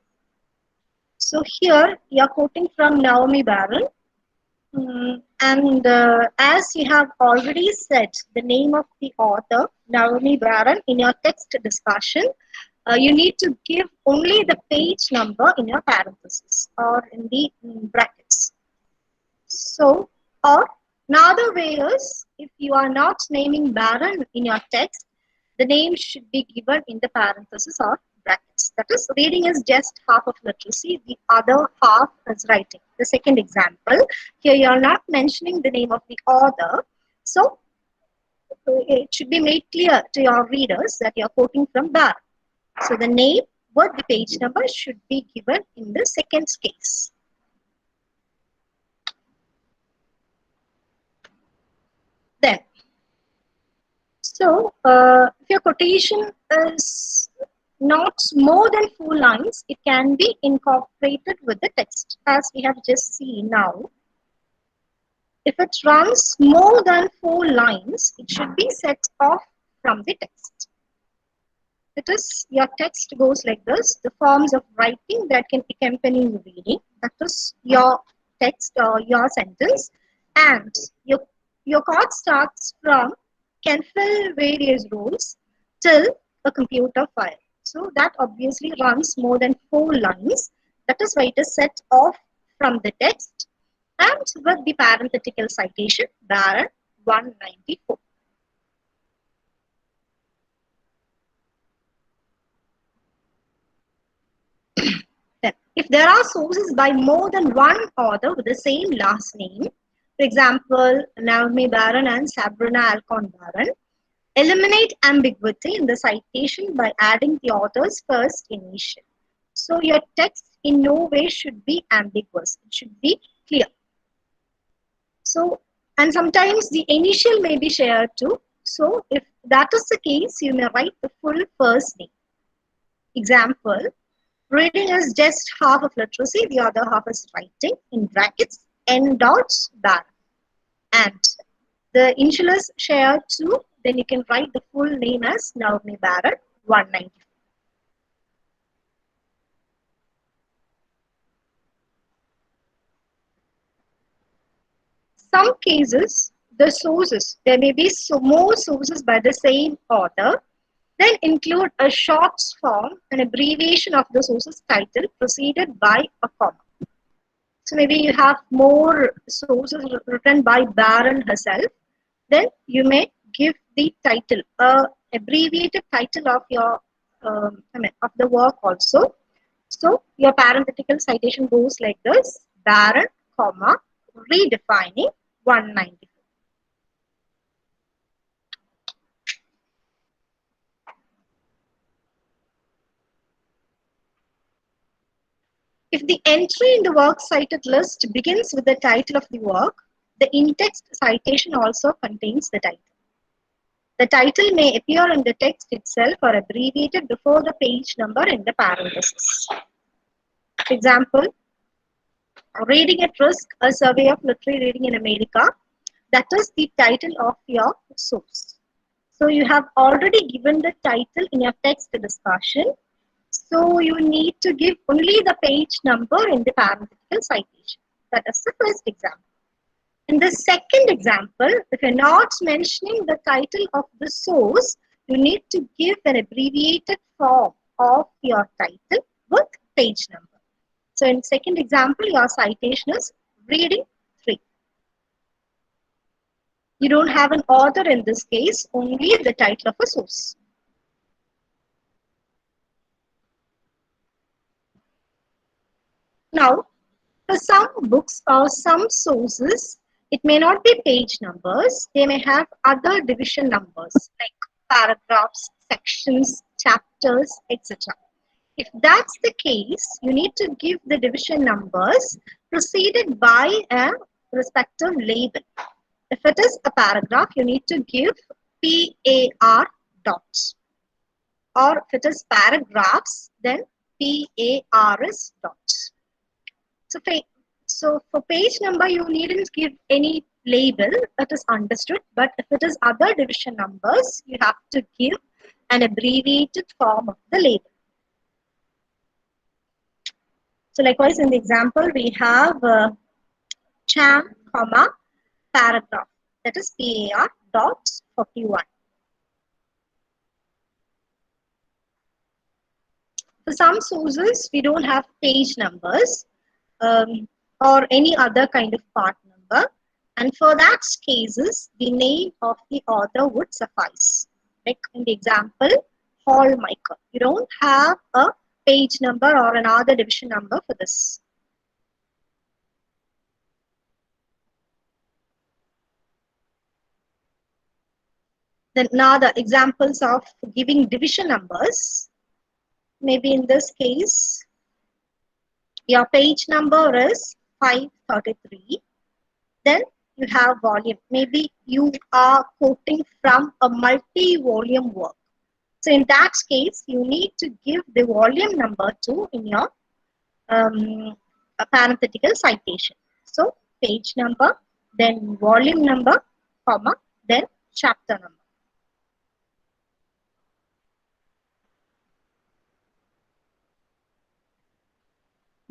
So here you are quoting from Naomi Barron. And as you have already said the name of the author, Naomi Barron, in your text discussion, you need to give only the page number in your parentheses or in the brackets. So, or another way is, if you are not naming Barron in your text, the name should be given in the parentheses or brackets. That is, reading is just half of literacy, the other half is writing. The second example, here you are not mentioning the name of the author, so it should be made clear to your readers that you are quoting from Barron. So the name with the page number should be given in the second case. Then, so if your quotation is not more than 4 lines, it can be incorporated with the text, as we have just seen now. If it runs more than 4 lines, it should be set off from the text. It is your text goes like this: the forms of writing that can accompany the reading, that is your text or your sentence, and your code starts from can fill various roles till a computer file. So that obviously runs more than 4 lines. That is why it is set off from the text and with the parenthetical citation Baron 194. Then, if there are sources by more than one author with the same last name, for example, Naomi Baron and Sabrina Alcon Baron, eliminate ambiguity in the citation by adding the author's first initial. So your text in no way should be ambiguous. It should be clear. So, and sometimes the initial may be shared too. So if that is the case, you may write the full first name. Example, reading is just half of literacy, the other half is writing, in brackets, N dots Baron. And the initial is shared too, then you can write the full name as Naomi Baron 194. Some cases, the sources, there may be more sources by the same author, then include a short form, an abbreviation of the source's title preceded by a comma. So maybe you have more sources written by Baron herself, then you may give the title, abbreviated title of your of the work also. So your parenthetical citation goes like this: Baron, comma, redefining 194. If the entry in the works cited list begins with the title of the work, the in-text citation also contains the title. The title may appear in the text itself or abbreviated before the page number in the parenthesis. For example, Reading at Risk, a survey of literary reading in America, that is the title of your source. So you have already given the title in your text discussion. So you need to give only the page number in the parenthetical citation. That is the first example. In the second example, if you're not mentioning the title of the source, you need to give an abbreviated form of your title with page number. So in second example, your citation is Reading 3. You don't have an author in this case, only the title of a source. Now, for some books or some sources, it may not be page numbers. They may have other division numbers like paragraphs, sections, chapters, etc. If that's the case, you need to give the division numbers preceded by a respective label. If it is a paragraph, you need to give PAR dots. Or if it is paragraphs, then PARS dots. So for page number, you needn't give any label, that is understood. But if it is other division numbers, you have to give an abbreviated form of the label. So likewise, in the example, we have cham, comma, paragraph, that is PAR dots 41. For some sources, we don't have page numbers or any other kind of part number. And for that cases, the name of the author would suffice. Like in the example, Hallmaker. You don't have a page number or another division number for this. Then another examples of giving division numbers. Maybe in this case, your page number is 533. Then you have volume. Maybe you are quoting from a multi-volume work. So in that case, you need to give the volume number too in your parenthetical citation. So page number, then volume number, comma, then chapter number.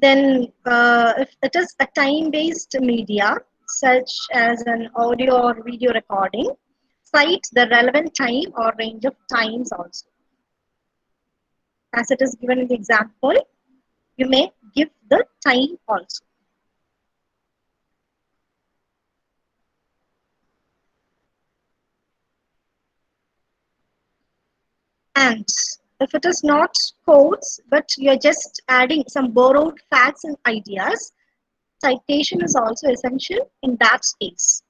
Then, if it is a time-based media, such as an audio or video recording, cite the relevant time or range of times also. As it is given in the example, you may give the time also. And if it is not quotes, but you're just adding some borrowed facts and ideas, citation is also essential in that case.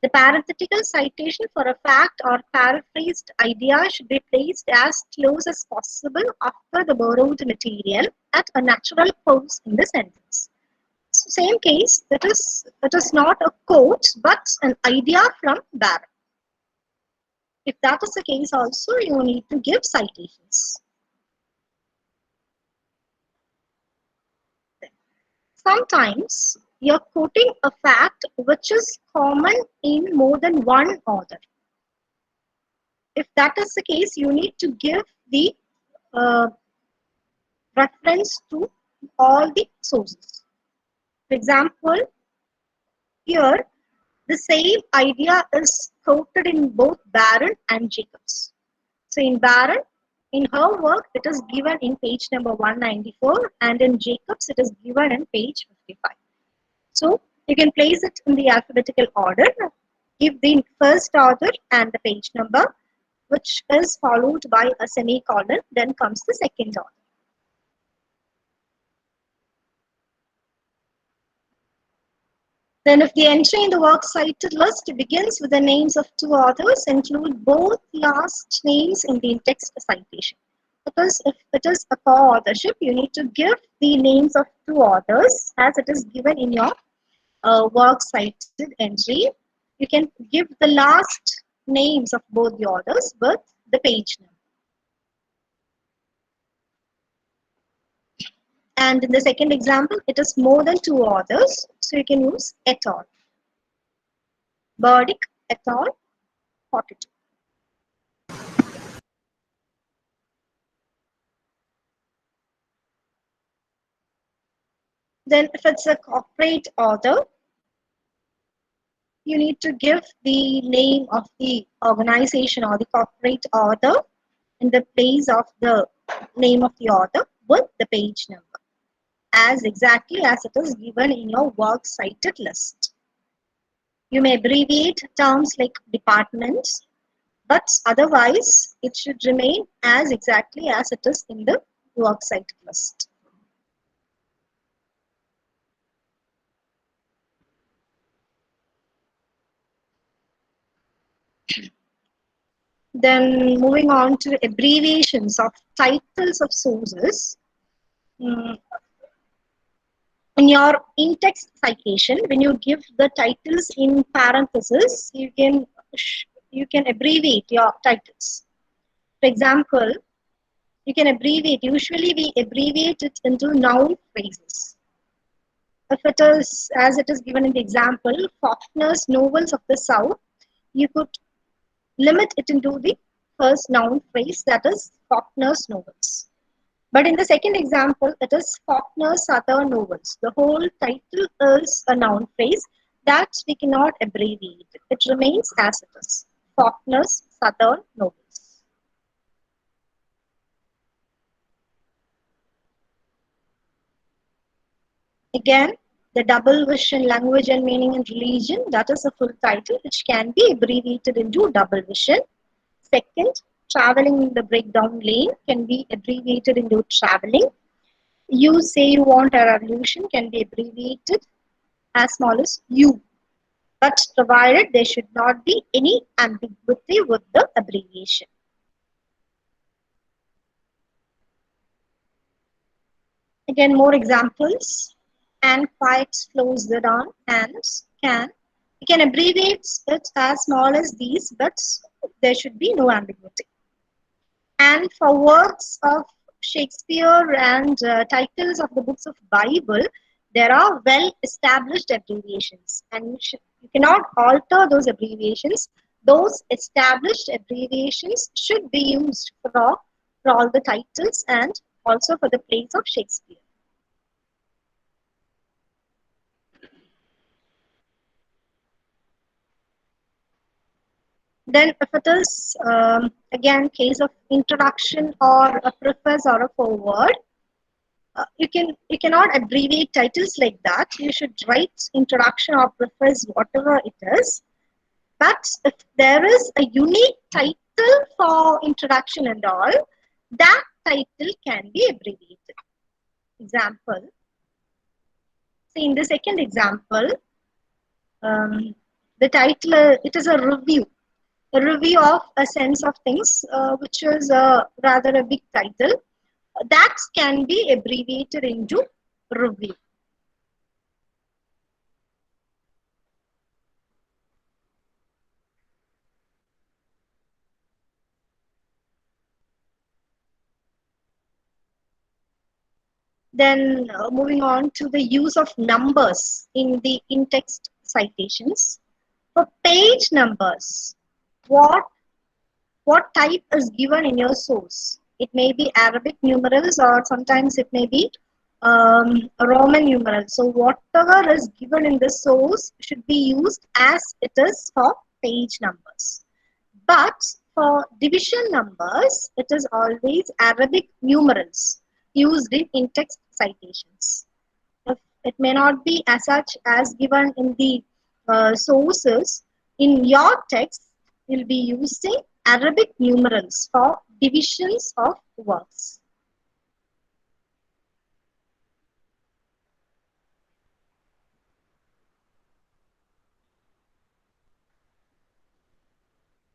The parenthetical citation for a fact or paraphrased idea should be placed as close as possible after the borrowed material at a natural pause in the sentence. So same case, it is not a quote but an idea from Barron. If that is the case also, you need to give citations. Sometimes you're quoting a fact which is common in more than one author. If that is the case, you need to give the uh, reference to all the sources. For example, here the same idea is quoted in both Barron and Jacobs. So in Barron, in her work, it is given in page number 194, and in Jacobs, it is given in page 55. So you can place it in the alphabetical order, give the first author and the page number, which is followed by a semicolon, then comes the second author. Then if the entry in the works cited list begins with the names of two authors, include both last names in the text citation. Because if it is a co-authorship, you need to give the names of two authors as it is given in your works cited entry. You can give the last names of both the authors with the page number. And in the second example, it is more than two authors, so you can use et al. Burdick et al. 42. Then if it's a corporate author, you need to give the name of the organization or the corporate author in the place of the name of the author with the page number, as exactly as it is given in your works cited list. You may abbreviate terms like departments, but otherwise it should remain as exactly as it is in the works cited list. Then moving on to abbreviations of titles of sources. Mm, in your in-text citation, when you give the titles in parentheses, you can abbreviate your titles. For example, you can abbreviate. Usually, we abbreviate it into noun phrases. If it is, as it is given in the example, Faulkner's Novels of the South, you could limit it into the first noun phrase, that is Faulkner's Novels. But in the second example, it is Faulkner's Southern Novels. The whole title is a noun phrase that we cannot abbreviate. It remains as it is, Faulkner's Southern Novels. Again, the double vision, language and meaning and religion, that is a full title which can be abbreviated into double vision. Second, traveling in the breakdown lane can be abbreviated into traveling. You say you want a revolution can be abbreviated as small as U, but provided there should not be any ambiguity with the abbreviation. Again, more examples. And quiet flows the dawn and can. You can abbreviate it as small as these, but there should be no ambiguity. And for works of Shakespeare and titles of the books of Bible, there are well-established abbreviations, and you cannot alter those abbreviations. Those established abbreviations should be used for all the titles and also for the plays of Shakespeare. Then if it is again case of introduction or a preface or a foreword, you cannot abbreviate titles like that. You should write introduction or preface, whatever it is. But if there is a unique title for introduction and all, that title can be abbreviated. Example. See, in the second example, the title, it is a review of a sense of things, which is rather a big title. That can be abbreviated into review. Then moving on to the use of numbers in the in-text citations. For page numbers, what type is given in your source? It may be Arabic numerals or sometimes it may be Roman numerals. So whatever is given in the source should be used as it is for page numbers. But for division numbers, it is always Arabic numerals used in in-text citations. If it may not be as such as given in the sources, in your text, you'll be using Arabic numerals for divisions of works.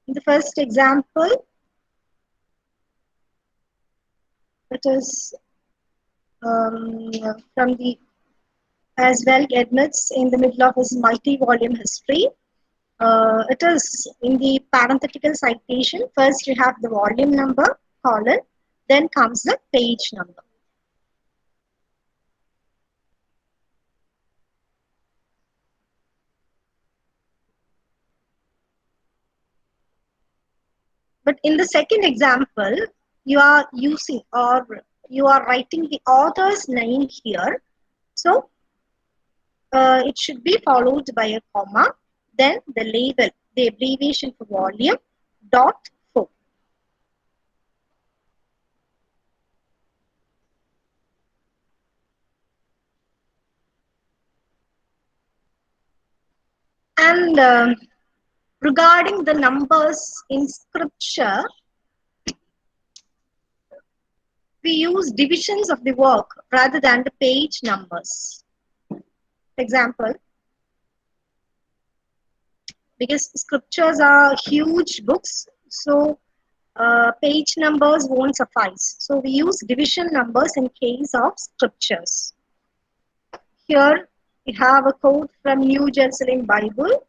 In the first example, it is from the, as well admits in the middle of his multi-volume history. It is in the parenthetical citation. First you have the volume number, colon, then comes the page number. But in the second example, you are using or you are writing the author's name here. So it should be followed by a comma, then the label, the abbreviation for volume, dot 4. And regarding the numbers in scripture, we use divisions of the work rather than the page numbers. Example, because scriptures are huge books, so page numbers won't suffice. So we use division numbers in case of scriptures. Here we have a quote from New Jerusalem Bible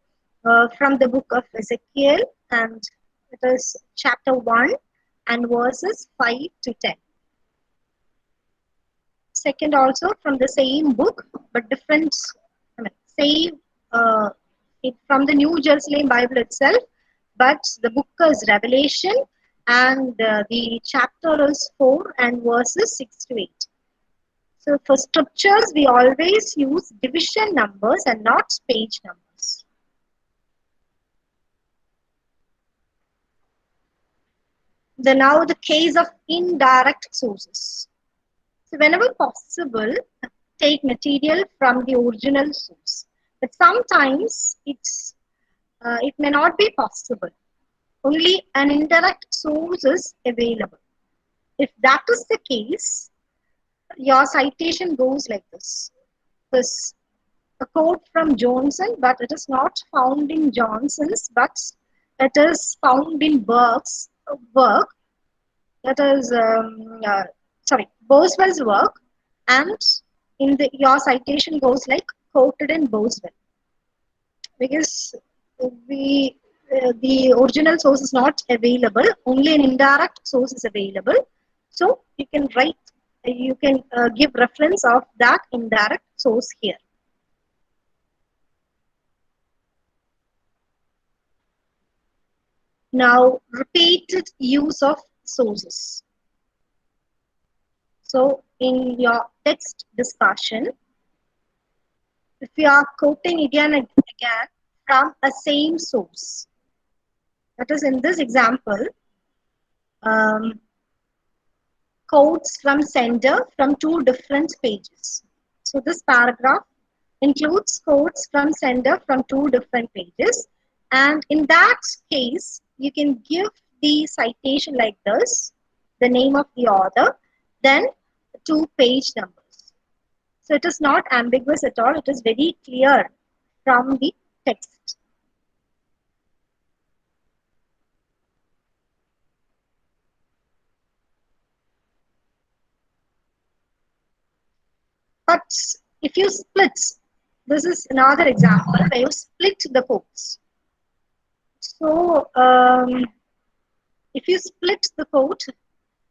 from the book of Ezekiel, and it is chapter 1 and verses 5 to 10. Second also from the same book, but different, same it from the New Jerusalem Bible itself, but the book is Revelation, and the chapter is 4 and verses 6 to 8. So for scriptures, we always use division numbers and not page numbers. Then now the case of indirect sources. So whenever possible, take material from the original source. But sometimes it may not be possible. Only an indirect source is available. If that is the case, your citation goes like this. This a quote from Johnson, but it is not found in Johnson's, but it is found in Burke's work. That is, Boswell's work, and in your citation goes like quoted in Boswell, because the original source is not available, only an indirect source is available. So you can write, you can give reference of that indirect source here. Now, repeated use of sources. So in your text discussion, if you are quoting again and again from a same source, That is, in this example, um, quotes from sender from two different pages. So this paragraph includes quotes from sender from two different pages. And in that case, you can give the citation like this, the name of the author, then two page numbers. So it is not ambiguous at all. It is very clear from the text. But if you split, this is another example where you split the quotes. So if you split the quote,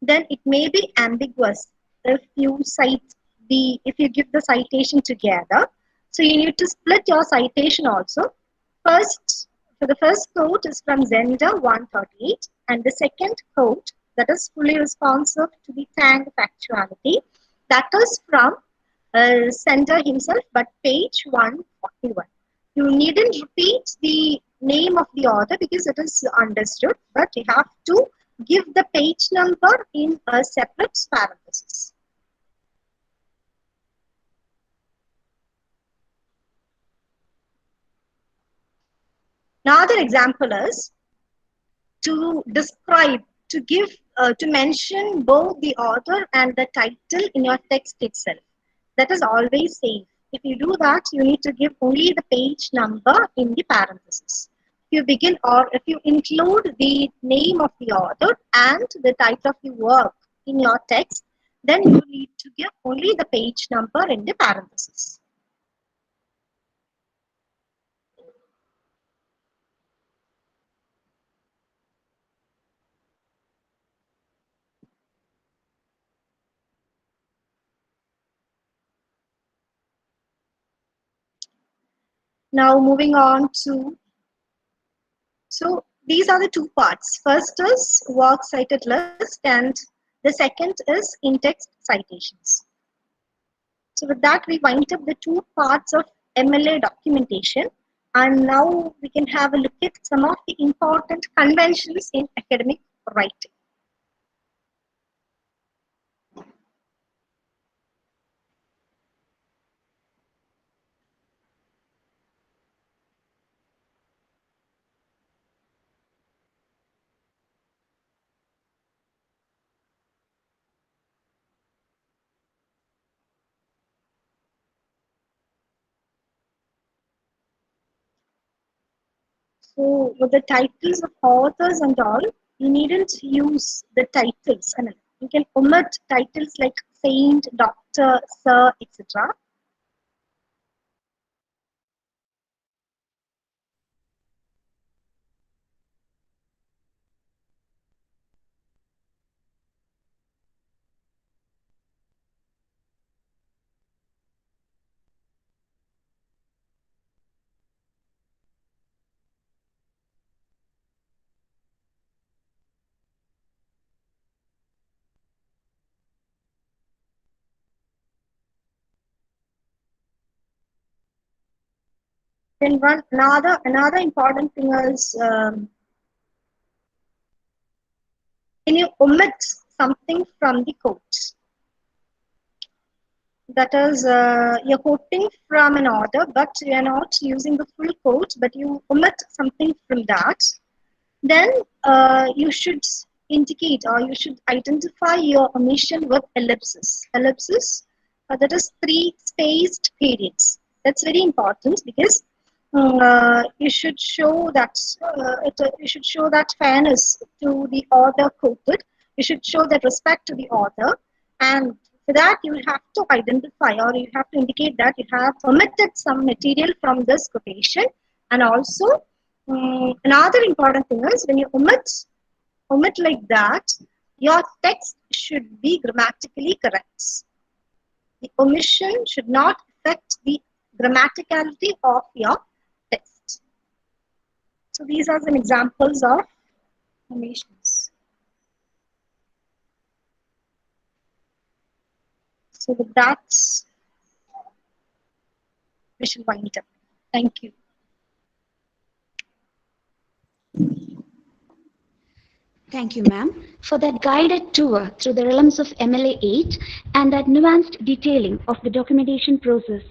then it may be ambiguous if you if you give the citation together. So you need to split your citation also. First, for the first quote is from Zender 138, and the second quote that is fully responsive to the tag factuality, that is from sender himself, but page 141. You needn't repeat the name of the author because it is understood, but you have to give the page number in a separate parenthesis. Another example is to describe, to give, to mention both the author and the title in your text itself. That is always safe. If you do that, you need to give only the page number in the parenthesis. If you begin or if you include the name of the author and the title of the work in your text, then you need to give only the page number in the parenthesis. Now moving on to, so these are the two parts. First is work cited list and the second is in-text citations. So with that, we wind up the two parts of MLA documentation. And now we can have a look at some of the important conventions in academic writing. So with the titles of authors and all, you needn't use the titles. I mean, you can omit titles like saint, doctor, sir, etc. Then another important thing is when you omit something from the quote. That is, you're quoting from an author, but you're not using the full quote, but you omit something from that. Then you should indicate or you should identify your omission with ellipsis. Ellipsis, that is three spaced periods. That's very important because you should show that you should show that fairness to the author quoted. You should show that respect to the author, and for that you have to identify or you have to indicate that you have omitted some material from this quotation, and also another important thing is when you omit like that, your text should be grammatically correct. The omission should not affect the grammaticality of your text. So these are some examples of omissions. So with that, we should wind up. Thank you. Thank you, ma'am, for that guided tour through the realms of MLA 8 and that nuanced detailing of the documentation process.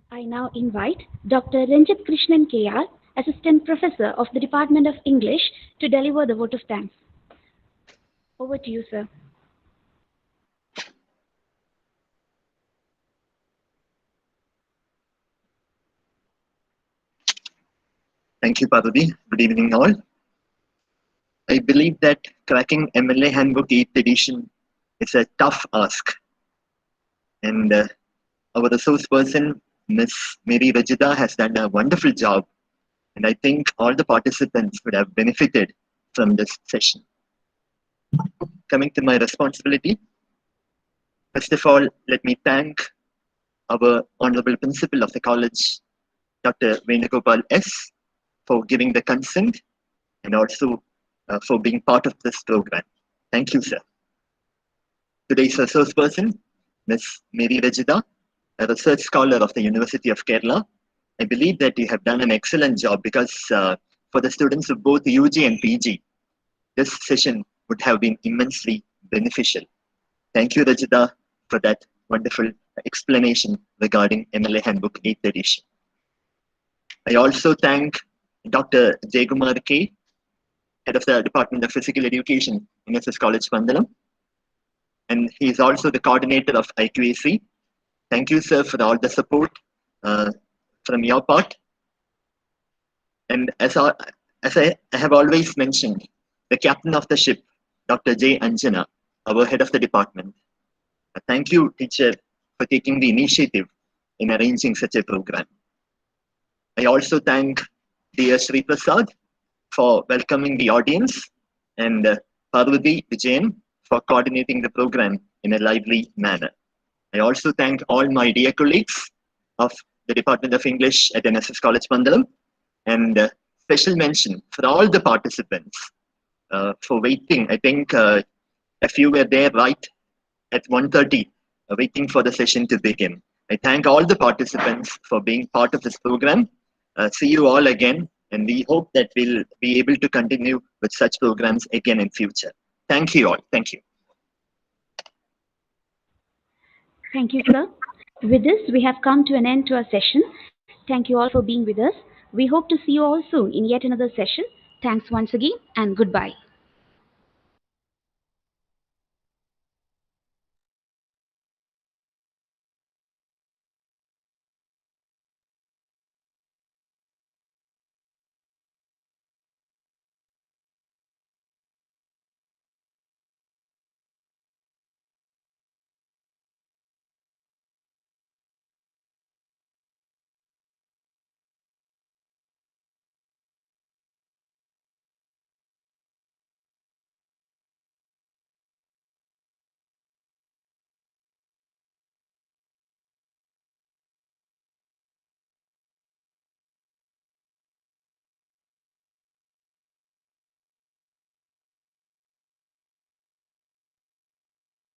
I now invite Dr. Ranjit Krishnan KR, Assistant Professor of the Department of English, to deliver the vote of thanks. Over to you, sir. Thank you, Parvati. Good evening, all. I believe that cracking MLA Handbook 8th edition is a tough ask. And our resource person, Ms. Mary Rajita, has done a wonderful job. And I think all the participants would have benefited from this session. Coming to my responsibility, first of all, let me thank our Honorable Principal of the College, Dr. Venugopal S., for giving the consent and also for being part of this program. Thank you, sir. Today's resource person, Ms. Mary Rajita, a research scholar of the University of Kerala. I believe that you have done an excellent job because for the students of both UG and PG, this session would have been immensely beneficial. Thank you, Rajita, for that wonderful explanation regarding MLA Handbook 8th edition. I also thank Dr. Jaykumar K., Head of the Department of Physical Education, NSS College, Pandalam. And he is also the coordinator of IQAC. Thank you, sir, for all the support from your part. And as I have always mentioned, the captain of the ship, Dr. J. Anjana, our head of the department. Thank you, teacher, for taking the initiative in arranging such a program. I also thank dear Sri Prasad for welcoming the audience and Parvati Vijayan for coordinating the program in a lively manner. I also thank all my dear colleagues of the Department of English at NSS College Pandalam, and special mention for all the participants for waiting. I think a few were there right at 1:30, waiting for the session to begin. I thank all the participants for being part of this program. See you all again, and we hope that we'll be able to continue with such programs again in future. Thank you all. Thank you. Thank you, sir. With this, we have come to an end to our session. Thank you all for being with us. We hope to see you all soon in yet another session. Thanks once again, and goodbye.